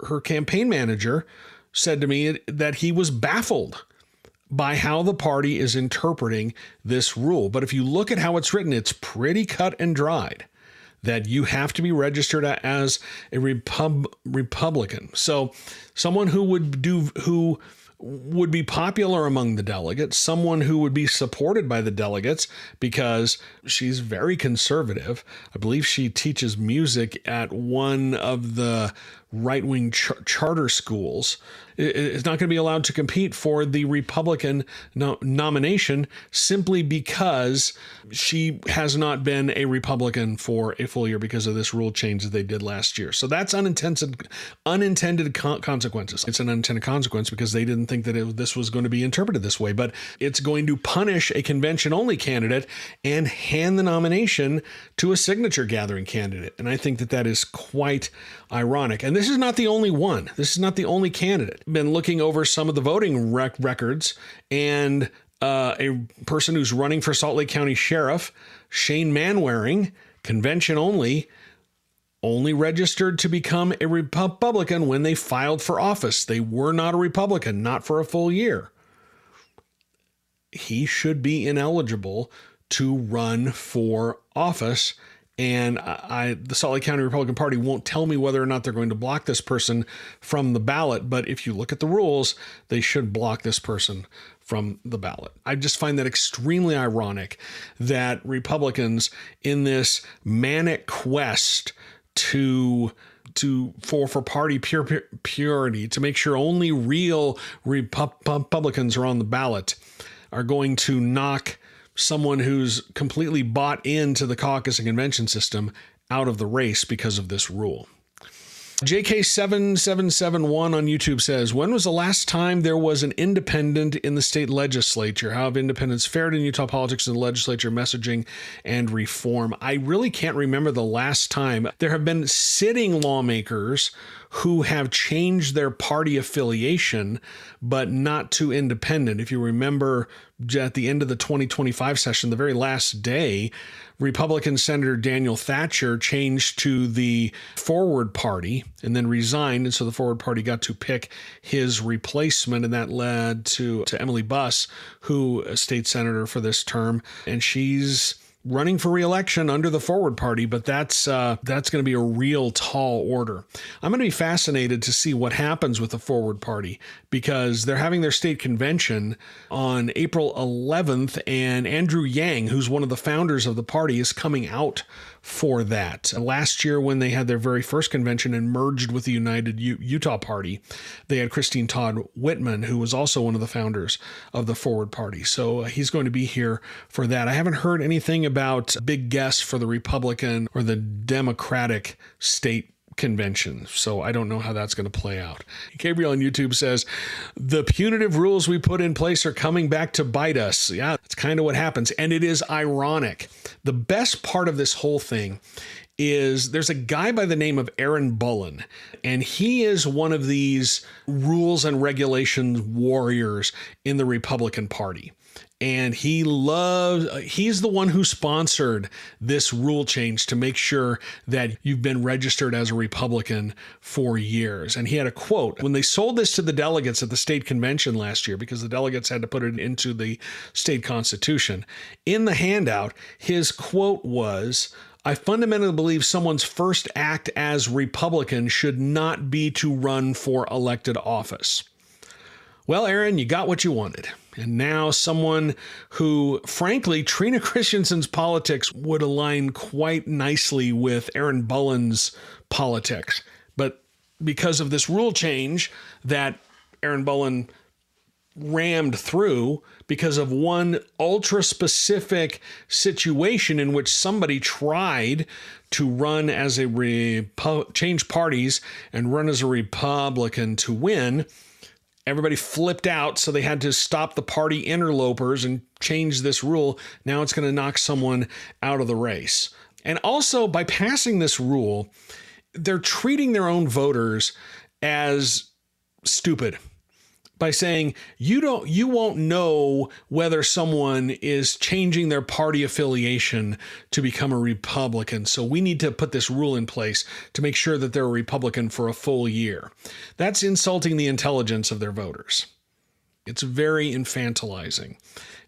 Her campaign manager said to me that he was baffled by how the party is interpreting this rule. But if you look at how it's written, it's pretty cut and dried, that you have to be registered as a Republican. So someone who would be popular among the delegates, someone who would be supported by the delegates because she's very conservative. I believe she teaches music at one of the right-wing charter schools, is not going to be allowed to compete for the Republican nomination simply because she has not been a Republican for a full year because of this rule change that they did last year. So that's unintended consequences. It's an unintended consequence because they didn't think that this was going to be interpreted this way, but it's going to punish a convention-only candidate and hand the nomination to a signature gathering candidate. And I think that that is quite ironic. And this is not the only one. This is not the only candidate. I've been looking over some of the voting records, and a person who's running for Salt Lake County Sheriff, Shane Manwaring, convention only registered to become a Republican when they filed for office. They were not a Republican, not for a full year. He should be ineligible to run for office. And the Salt Lake County Republican Party won't tell me whether or not they're going to block this person from the ballot. But if you look at the rules, they should block this person from the ballot. I just find that extremely ironic that Republicans, in this manic quest for party purity, to make sure only real Republicans are on the ballot, are going to knock someone who's completely bought into the caucus and convention system out of the race because of this rule. JK7771 on YouTube says, when was the last time there was an independent in the state legislature? How have independents fared in Utah politics and the legislature messaging and reform? I really can't remember the last time. There have been sitting lawmakers who have changed their party affiliation, but not to independent. If you remember, at the end of the 2025 session, the very last day, Republican Senator Daniel Thatcher changed to the Forward Party and then resigned. And so the Forward Party got to pick his replacement. And that led to Emily Buss, who is state senator for this term. And she's running for re-election under the Forward Party, but that's going to be a real tall order. I'm going to be fascinated to see what happens with the Forward Party because they're having their state convention on April 11th, and Andrew Yang, who's one of the founders of the party, is coming out for that. Last year, when they had their very first convention and merged with the United Utah Party, they had Christine Todd Whitman, who was also one of the founders of the Forward Party. So he's going to be here for that. I haven't heard anything about big guests for the Republican or the Democratic state convention, so I don't know how that's going to play out. Gabriel on YouTube says, the punitive rules we put in place are coming back to bite us. Yeah, that's kind of what happens, and it is ironic. The best part of this whole thing is there's a guy by the name of Erin Bullen, and he is one of these rules and regulations warriors in the Republican Party. And he's the one who sponsored this rule change to make sure that you've been registered as a Republican for years. And he had a quote when they sold this to the delegates at the state convention last year, because the delegates had to put it into the state constitution. In the handout, his quote was, I fundamentally believe someone's first act as Republican should not be to run for elected office. Well, Erin, you got what you wanted. And now someone who, frankly, Trina Christensen's politics would align quite nicely with Erin Bullen's politics. But because of this rule change that Erin Bullen rammed through, because of one ultra-specific situation in which somebody tried to run as change parties and run as a Republican to win, everybody flipped out, so they had to stop the party interlopers and change this rule. Now it's going to knock someone out of the race. And also, by passing this rule, they're treating their own voters as stupid by saying you won't know whether someone is changing their party affiliation to become a Republican. So we need to put this rule in place to make sure that they're a Republican for a full year. That's insulting the intelligence of their voters. It's very infantilizing.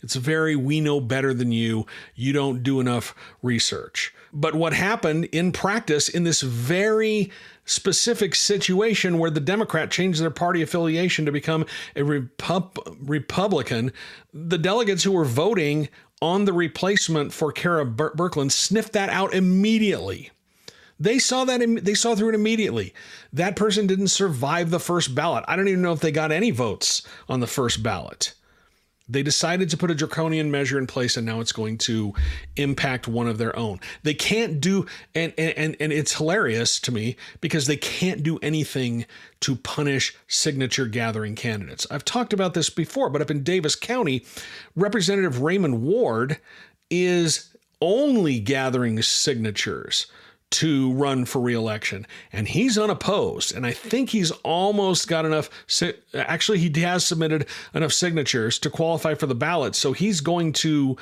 It's very, we know better than you. You don't do enough research. But what happened in practice in this very specific situation where the Democrat changed their party affiliation to become a Republican, the delegates who were voting on the replacement for Kara Birkeland sniffed that out immediately. They saw through it immediately. That person didn't survive the first ballot. I don't even know if they got any votes on the first ballot. They decided to put a draconian measure in place, and now it's going to impact one of their own. They can't do, and it's hilarious to me because they can't do anything to punish signature gathering candidates. I've talked about this before, but up in Davis County, Representative Raymond Ward is only gathering signatures to run for re-election, and he's unopposed, and I think he's almost got enough. Actually, he has submitted enough signatures to qualify for the ballot, so he's going to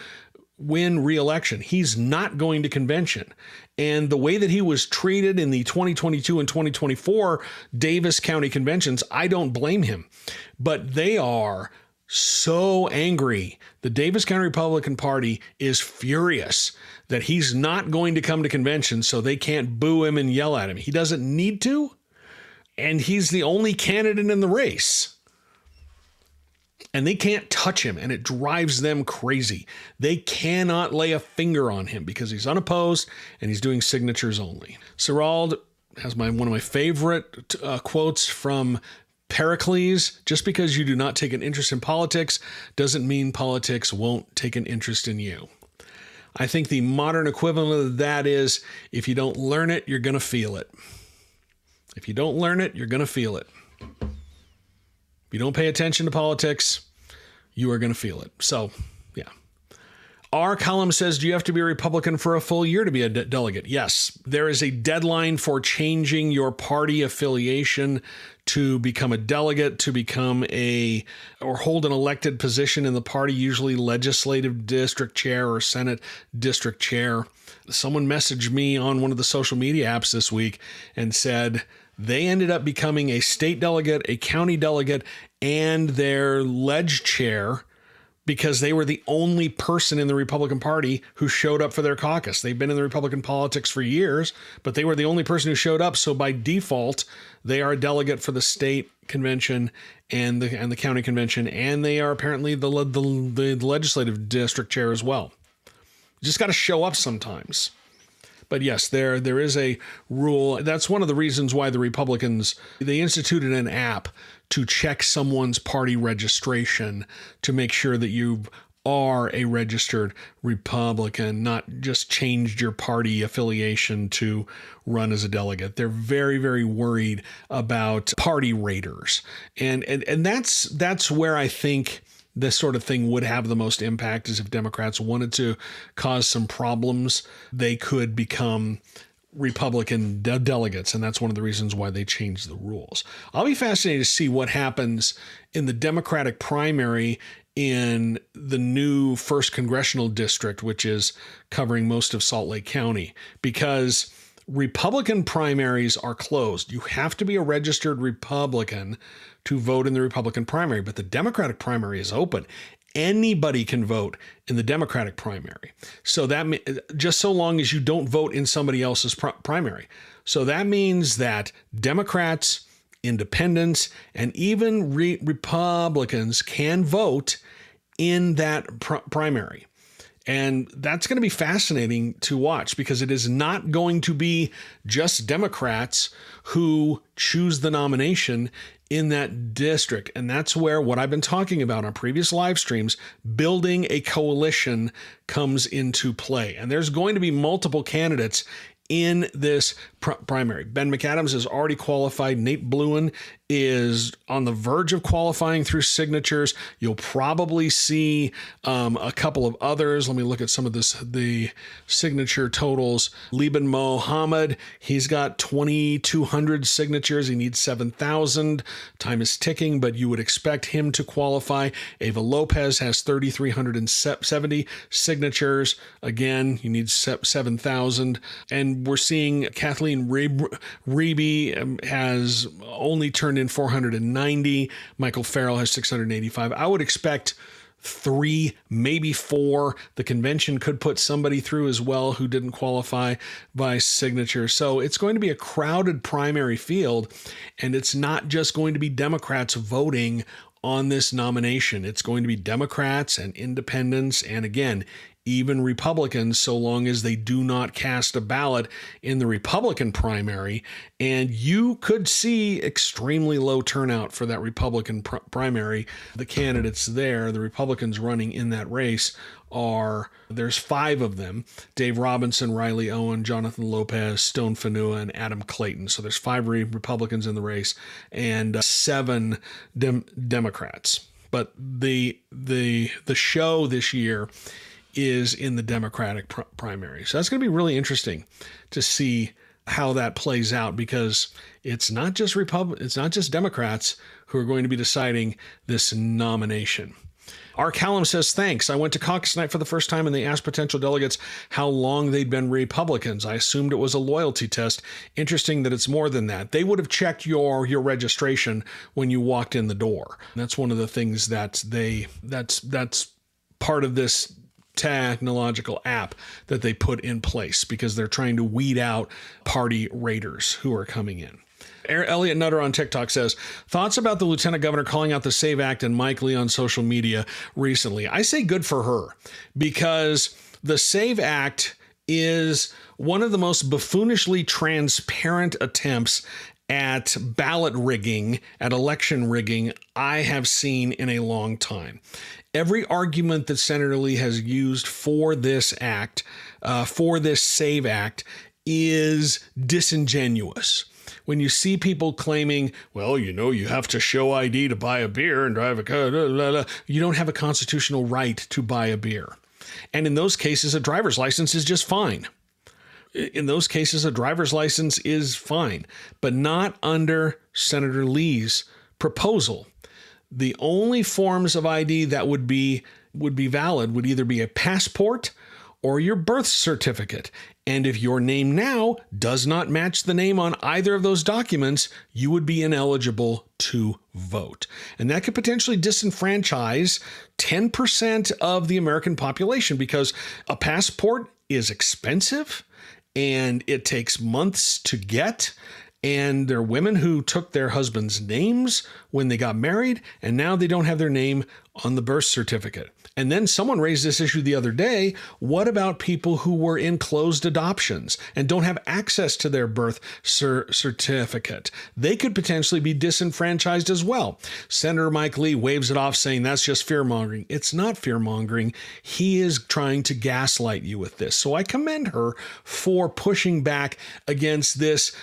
win re-election. He's not going to convention. And the way that he was treated in the 2022 and 2024 Davis County conventions, I don't blame him, but they are so angry. The Davis County Republican Party is furious that he's not going to come to convention, so they can't boo him and yell at him. He doesn't need to, and he's the only candidate in the race. And they can't touch him, and it drives them crazy. They cannot lay a finger on him because he's unopposed and he's doing signatures only. Serald has one of my favorite quotes from Pericles: just because you do not take an interest in politics doesn't mean politics won't take an interest in you. I think the modern equivalent of that is, if you don't learn it, you're going to feel it. If you don't learn it, you're going to feel it. If you don't pay attention to politics, you are going to feel it. So, yeah. Our column says, do you have to be a Republican for a full year to be a delegate? Yes. There is a deadline for changing your party affiliation to become a delegate, to become or hold an elected position in the party, usually legislative district chair or Senate district chair. Someone messaged me on one of the social media apps this week and said they ended up becoming a state delegate, a county delegate, and their ledge chair because they were the only person in the Republican Party who showed up for their caucus. They've been in the Republican politics for years, but they were the only person who showed up. So by default, they are a delegate for the state convention and the county convention, and they are apparently the legislative district chair as well. You just got to show up sometimes. But yes, there is a rule. That's one of the reasons why the Republicans, they instituted an app to check someone's party registration to make sure that you are a registered Republican, not just changed your party affiliation to run as a delegate. They're very, very worried about party raiders. And that's where I think this sort of thing would have the most impact, is if Democrats wanted to cause some problems, they could become Republican delegates, and that's one of the reasons why they changed the rules. I'll be fascinated to see what happens in the Democratic primary in the new 1st Congressional District, which is covering most of Salt Lake County, because Republican primaries are closed. You have to be a registered Republican to vote in the Republican primary, but the Democratic primary is open. Anybody can vote in the Democratic primary. So that just so long as you don't vote in somebody else's primary. So that means that Democrats, independents, and even Republicans can vote in that primary. And that's going to be fascinating to watch, because it is not going to be just Democrats who choose the nomination in that district. And that's where what I've been talking about on previous live streams, building a coalition, comes into play. And there's going to be multiple candidates in this primary. Ben McAdams has already qualified. Nate Bluen is on the verge of qualifying through signatures. You'll probably see a couple of others. Let me look at some of the signature totals. Liban Mohammed, he's got 2,200 signatures. He needs 7,000. Time is ticking, but you would expect him to qualify. Ava Lopez has 3,370 signatures. Again, you need 7,000. And we're seeing Kathleen Reby has only turned in 490. Michael Farrell has 685. I would expect 3, maybe 4. The convention could put somebody through as well who didn't qualify by signature. So it's going to be a crowded primary field, and it's not just going to be Democrats voting on this nomination. It's going to be Democrats and independents, and again, even Republicans, so long as they do not cast a ballot in the Republican primary. And you could see extremely low turnout for that Republican primary. The candidates there, the Republicans running in that race, there's 5 of them: Dave Robinson, Riley Owen, Jonathan Lopez, Stone Fanua, and Adam Clayton. So there's 5 Republicans in the race and 7 Democrats. But the show this year is in the Democratic primary. So that's going to be really interesting to see how that plays out, because it's not just it's not just Democrats who are going to be deciding this nomination. Our Callum says, thanks. I went to caucus night for the first time and they asked potential delegates how long they'd been Republicans. I assumed it was a loyalty test. Interesting that it's more than that. They would have checked your registration when you walked in the door. And that's one of the things that's part of this technological app that they put in place, because they're trying to weed out party raiders who are coming in. Elliot Nutter on TikTok says, thoughts about the Lieutenant Governor calling out the SAVE Act and Mike Lee on social media recently. I say good for her, because the SAVE Act is one of the most buffoonishly transparent attempts at ballot rigging, at election rigging, I have seen in a long time. Every argument that Senator Lee has used for this act, for this SAVE Act, is disingenuous. When you see people claiming, well, you have to show ID to buy a beer and drive a car, you don't have a constitutional right to buy a beer. And in those cases, a driver's license is just fine. In those cases, a driver's license is fine, but not under Senator Lee's proposal. The only forms of ID that would be valid would either be a passport or your birth certificate. And if your name now does not match the name on either of those documents, you would be ineligible to vote. And that could potentially disenfranchise 10% of the American population, because a passport is expensive and it takes months to get. And there are women who took their husbands' names when they got married, and now they don't have their name on the birth certificate. And then someone raised this issue the other day. What about people who were in closed adoptions and don't have access to their birth certificate? They could potentially be disenfranchised as well. Senator Mike Lee waves it off, saying that's just fear-mongering. It's not fear-mongering. He is trying to gaslight you with this. So I commend her for pushing back against this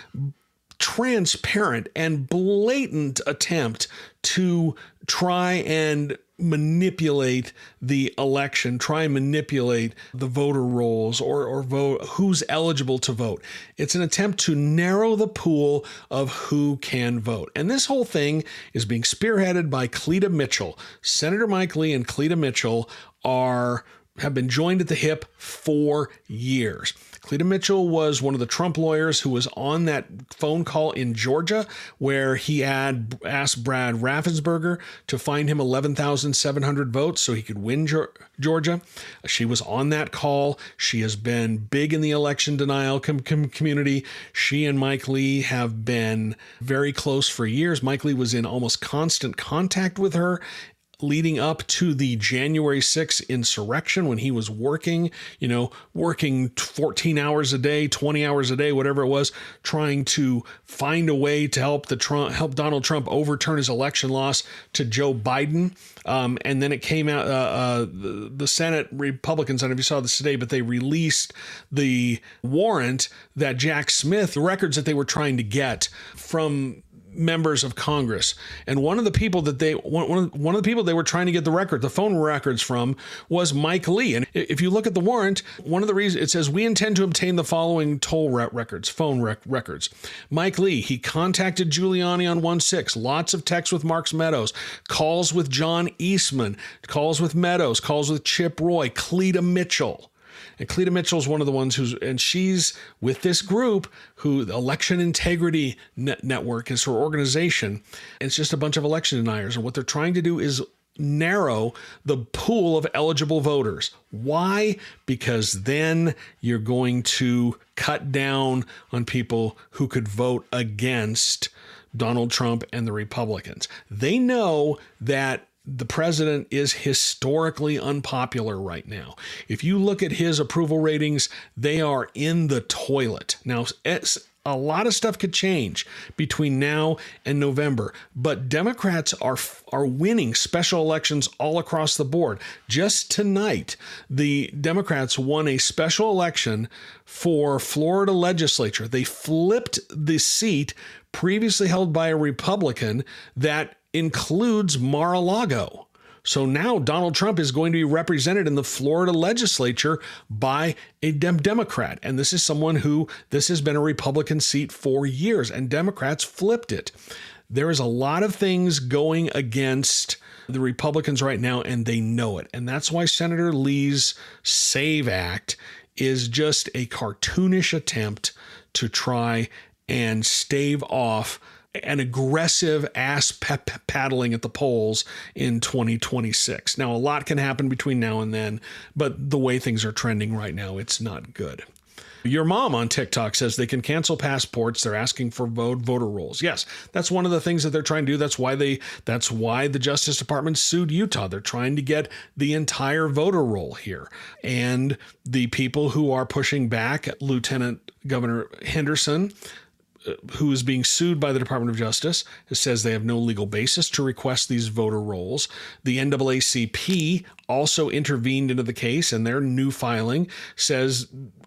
transparent and blatant attempt to try and manipulate the election, try and manipulate the voter rolls or vote who's eligible to vote. It's an attempt to narrow the pool of who can vote. And this whole thing is being spearheaded by Cleta Mitchell. Senator Mike Lee and Cleta Mitchell have been joined at the hip for years. Cleta Mitchell was one of the Trump lawyers who was on that phone call in Georgia where he had asked Brad Raffensperger to find him 11,700 votes so he could win Georgia. She was on that call. She has been big in the election denial community. She and Mike Lee have been very close for years. Mike Lee was in almost constant contact with her. leading up to the January 6th insurrection when he was working 14 hours a day, 20 hours a day, whatever it was, trying to find a way to help Donald Trump overturn his election loss to Joe Biden. And then it came out, the Senate Republicans, I don't know if you saw this today, but they released the warrant that Jack Smith, the records that they were trying to get from members of Congress. And one of the people that they were trying to get the phone records from was Mike Lee. And if you look at the warrant, one of the reasons it says, we intend to obtain the following toll records, records. Mike Lee, he contacted Giuliani on 1/6, lots of texts with Mark Meadows, calls with John Eastman, calls with Meadows, calls with Chip Roy, Cleta Mitchell. And Cleta Mitchell is one of the ones she's with this group who the Election Integrity Network is her organization. And it's just a bunch of election deniers. And what they're trying to do is narrow the pool of eligible voters. Why? Because then you're going to cut down on people who could vote against Donald Trump and the Republicans. They know that the president is historically unpopular right now. If you look at his approval ratings, they are in the toilet. Now, a lot of stuff could change between now and November, but Democrats are winning special elections all across the board. Just tonight, the Democrats won a special election for Florida legislature. They flipped the seat previously held by a Republican that includes Mar-a-Lago. So now Donald Trump is going to be represented in the Florida legislature by a Democrat. And this is this has been a Republican seat for years, and Democrats flipped it. There is a lot of things going against the Republicans right now, and they know it. And that's why Senator Lee's SAVE Act is just a cartoonish attempt to try and stave off an aggressive ass paddling at the polls in 2026. Now, a lot can happen between now and then, but the way things are trending right now, it's not good. Your mom on TikTok says they can cancel passports. They're asking for voter rolls. Yes, that's one of the things that they're trying to do. That's why the Justice Department sued Utah. They're trying to get the entire voter roll here. And the people who are pushing back, Lieutenant Governor Henderson, who is being sued by the Department of Justice, says they have no legal basis to request these voter rolls. The NAACP also intervened into the case, and their new filing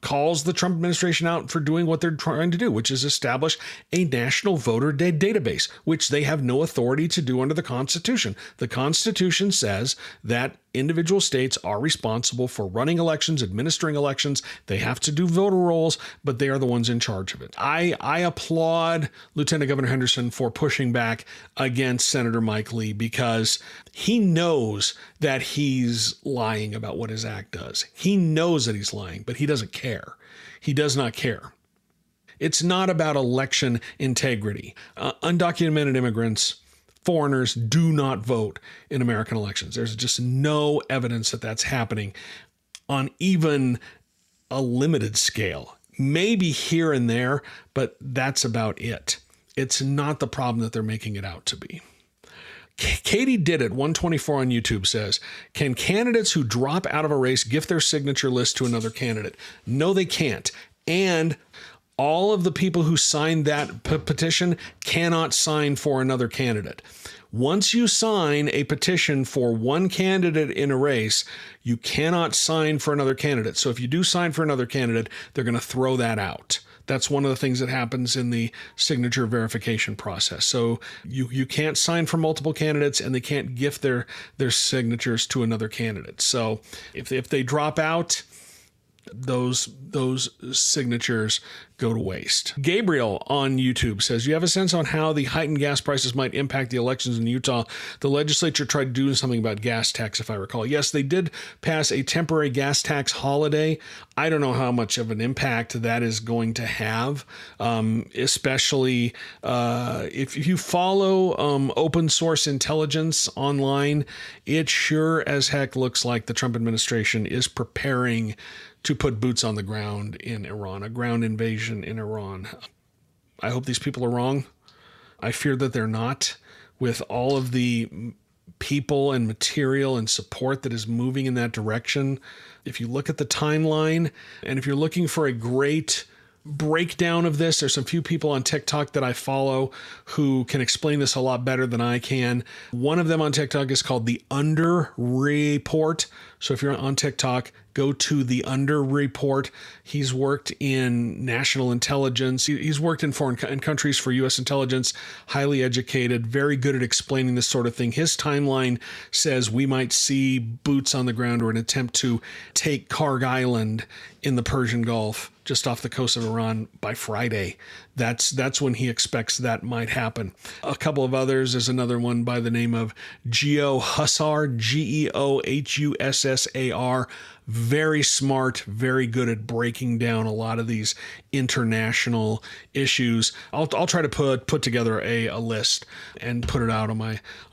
calls the Trump administration out for doing what they're trying to do, which is establish a national voter database, which they have no authority to do under the Constitution. The Constitution says that individual states are responsible for running elections, administering elections. They have to do voter rolls, but they are the ones in charge of it. I applaud Lieutenant Governor Henderson for pushing back against Senator Mike Lee, because he knows that he's lying about what his act does. He knows that he's lying, but he doesn't care. He does not care. It's not about election integrity. Undocumented immigrants, foreigners do not vote in American elections. There's just no evidence that that's happening on even a limited scale. Maybe here and there, but that's about it. It's not the problem that they're making it out to be. Katie Did It 124 on YouTube says, can candidates who drop out of a race gift their signature list to another candidate? No, they can't. And all of the people who signed that petition cannot sign for another candidate. Once you sign a petition for one candidate in a race, you cannot sign for another candidate. So if you do sign for another candidate, they're going to throw that out. That's one of the things that happens in the signature verification process. So you can't sign for multiple candidates, and they can't gift their signatures to another candidate. So if they drop out, those signatures go to waste. Gabriel on YouTube says, you have a sense on how the heightened gas prices might impact the elections in Utah? The legislature tried to do something about gas tax, if I recall. Yes, they did pass a temporary gas tax holiday. I don't know how much of an impact that is going to have, especially if you follow open source intelligence online. It sure as heck looks like the Trump administration is preparing to put boots on the ground in Iran, a ground invasion in Iran. I hope these people are wrong. I fear that they're not. With all of the people and material and support that is moving in that direction. If you look at the timeline, and if you're looking for a great breakdown of this, there's some few people on TikTok that I follow who can explain this a lot better than I can. One of them on TikTok is called the Under Report. So if you're on TikTok, go to the Under Report. He's worked in national intelligence. He's worked in foreign countries for U.S. intelligence, highly educated, very good at explaining this sort of thing. His timeline says we might see boots on the ground or an attempt to take Karg Island in the Persian Gulf, just off the coast of Iran, by Friday. That's when he expects that might happen. A couple of others. There's another one by the name of Geo Hussar, Geohussar. Very smart, very good at breaking down a lot of these international issues. I'll try to put together a list and put it out on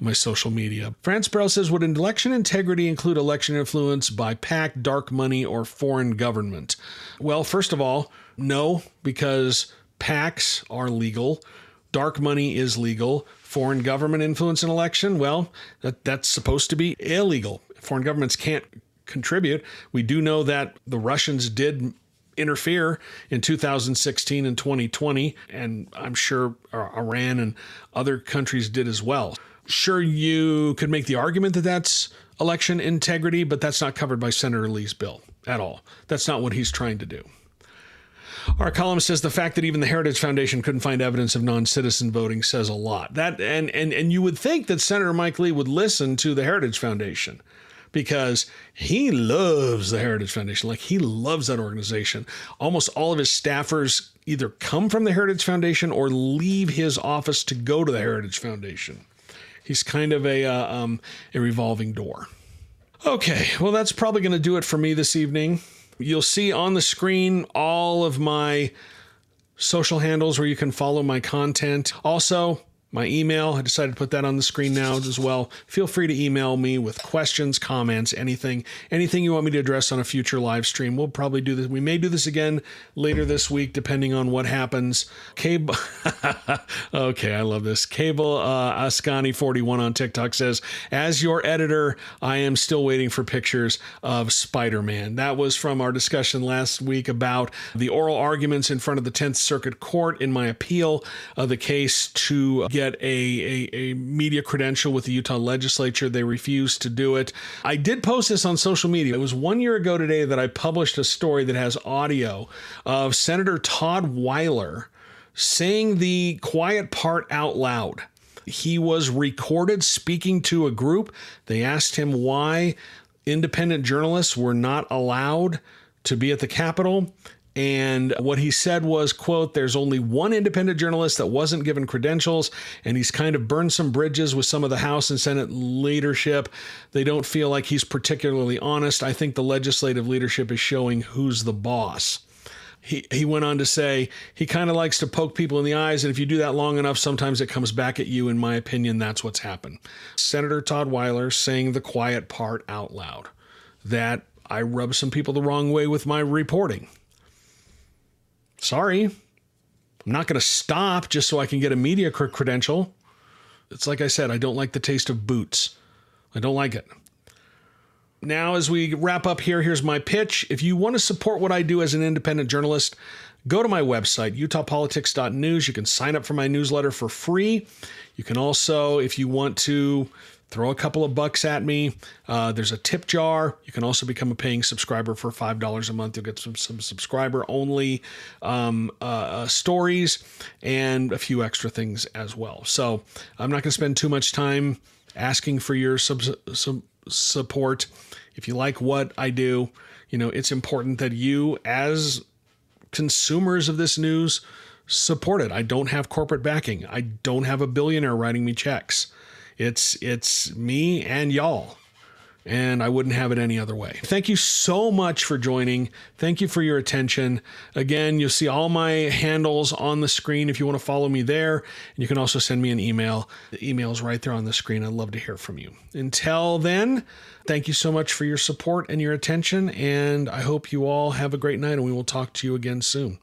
my social media. France Burrell says, would election integrity include election influence by PAC, dark money, or foreign government? Well, first of all, no, because PACs are legal. Dark money is legal. Foreign government influence in election, well, that's supposed to be illegal. Foreign governments can't contribute. We do know that the Russians did interfere in 2016 and 2020, and I'm sure Iran and other countries did as well. Sure, you could make the argument that that's election integrity, but that's not covered by Senator Lee's bill at all. That's not what he's trying to do. Our column says the fact that even the Heritage Foundation couldn't find evidence of non-citizen voting says a lot. That and you would think that Senator Mike Lee would listen to the Heritage Foundation, because he loves the Heritage Foundation. Like, he loves that organization. Almost all of his staffers either come from the Heritage Foundation or leave his office to go to the Heritage Foundation. He's kind of a revolving door. Okay, well, that's probably going to do it for me this evening. You'll see on the screen all of my social handles where you can follow my content. Also, my email, I decided to put that on the screen now as well. Feel free to email me with questions, comments, anything you want me to address on a future live stream. We'll probably do this. We may do this again later this week, depending on what happens. Cable, okay, I love this. Cable Ascani41 on TikTok says, as your editor, I am still waiting for pictures of Spider-Man. That was from our discussion last week about the oral arguments in front of the 10th Circuit Court in my appeal of the case to get a media credential with the Utah legislature. They refused to do it. I did post this on social media. It was 1 year ago today that I published a story that has audio of Senator Todd Weiler saying the quiet part out loud. He was recorded speaking to a group. They asked him why independent journalists were not allowed to be at the Capitol. And what he said was, quote, there's only one independent journalist that wasn't given credentials, and he's kind of burned some bridges with some of the House and Senate leadership. They don't feel like he's particularly honest. I think the legislative leadership is showing who's the boss. He went on to say he kind of likes to poke people in the eyes, and if you do that long enough, sometimes it comes back at you. In my opinion, that's what's happened. Senator Todd Weiler saying the quiet part out loud, that I rub some people the wrong way with my reporting. Sorry, I'm not going to stop just so I can get a media credential. It's like I said, I don't like the taste of boots. I don't like it. Now, as we wrap up here, here's my pitch. If you want to support what I do as an independent journalist, go to my website, utahpolitics.news. You can sign up for my newsletter for free. You can also, if you want to, throw a couple of bucks at me. There's a tip jar. You can also become a paying subscriber for $5 a month. You'll get some subscriber-only stories and a few extra things as well. So I'm not going to spend too much time asking for your support. If you like what I do, it's important that you, as consumers of this news, support it. I don't have corporate backing. I don't have a billionaire writing me checks. It's me and y'all, and I wouldn't have it any other way. Thank you so much for joining. Thank you for your attention. Again, you'll see all my handles on the screen if you want to follow me there. And you can also send me an email. The email's right there on the screen. I'd love to hear from you. Until then, thank you so much for your support and your attention, and I hope you all have a great night, and we will talk to you again soon.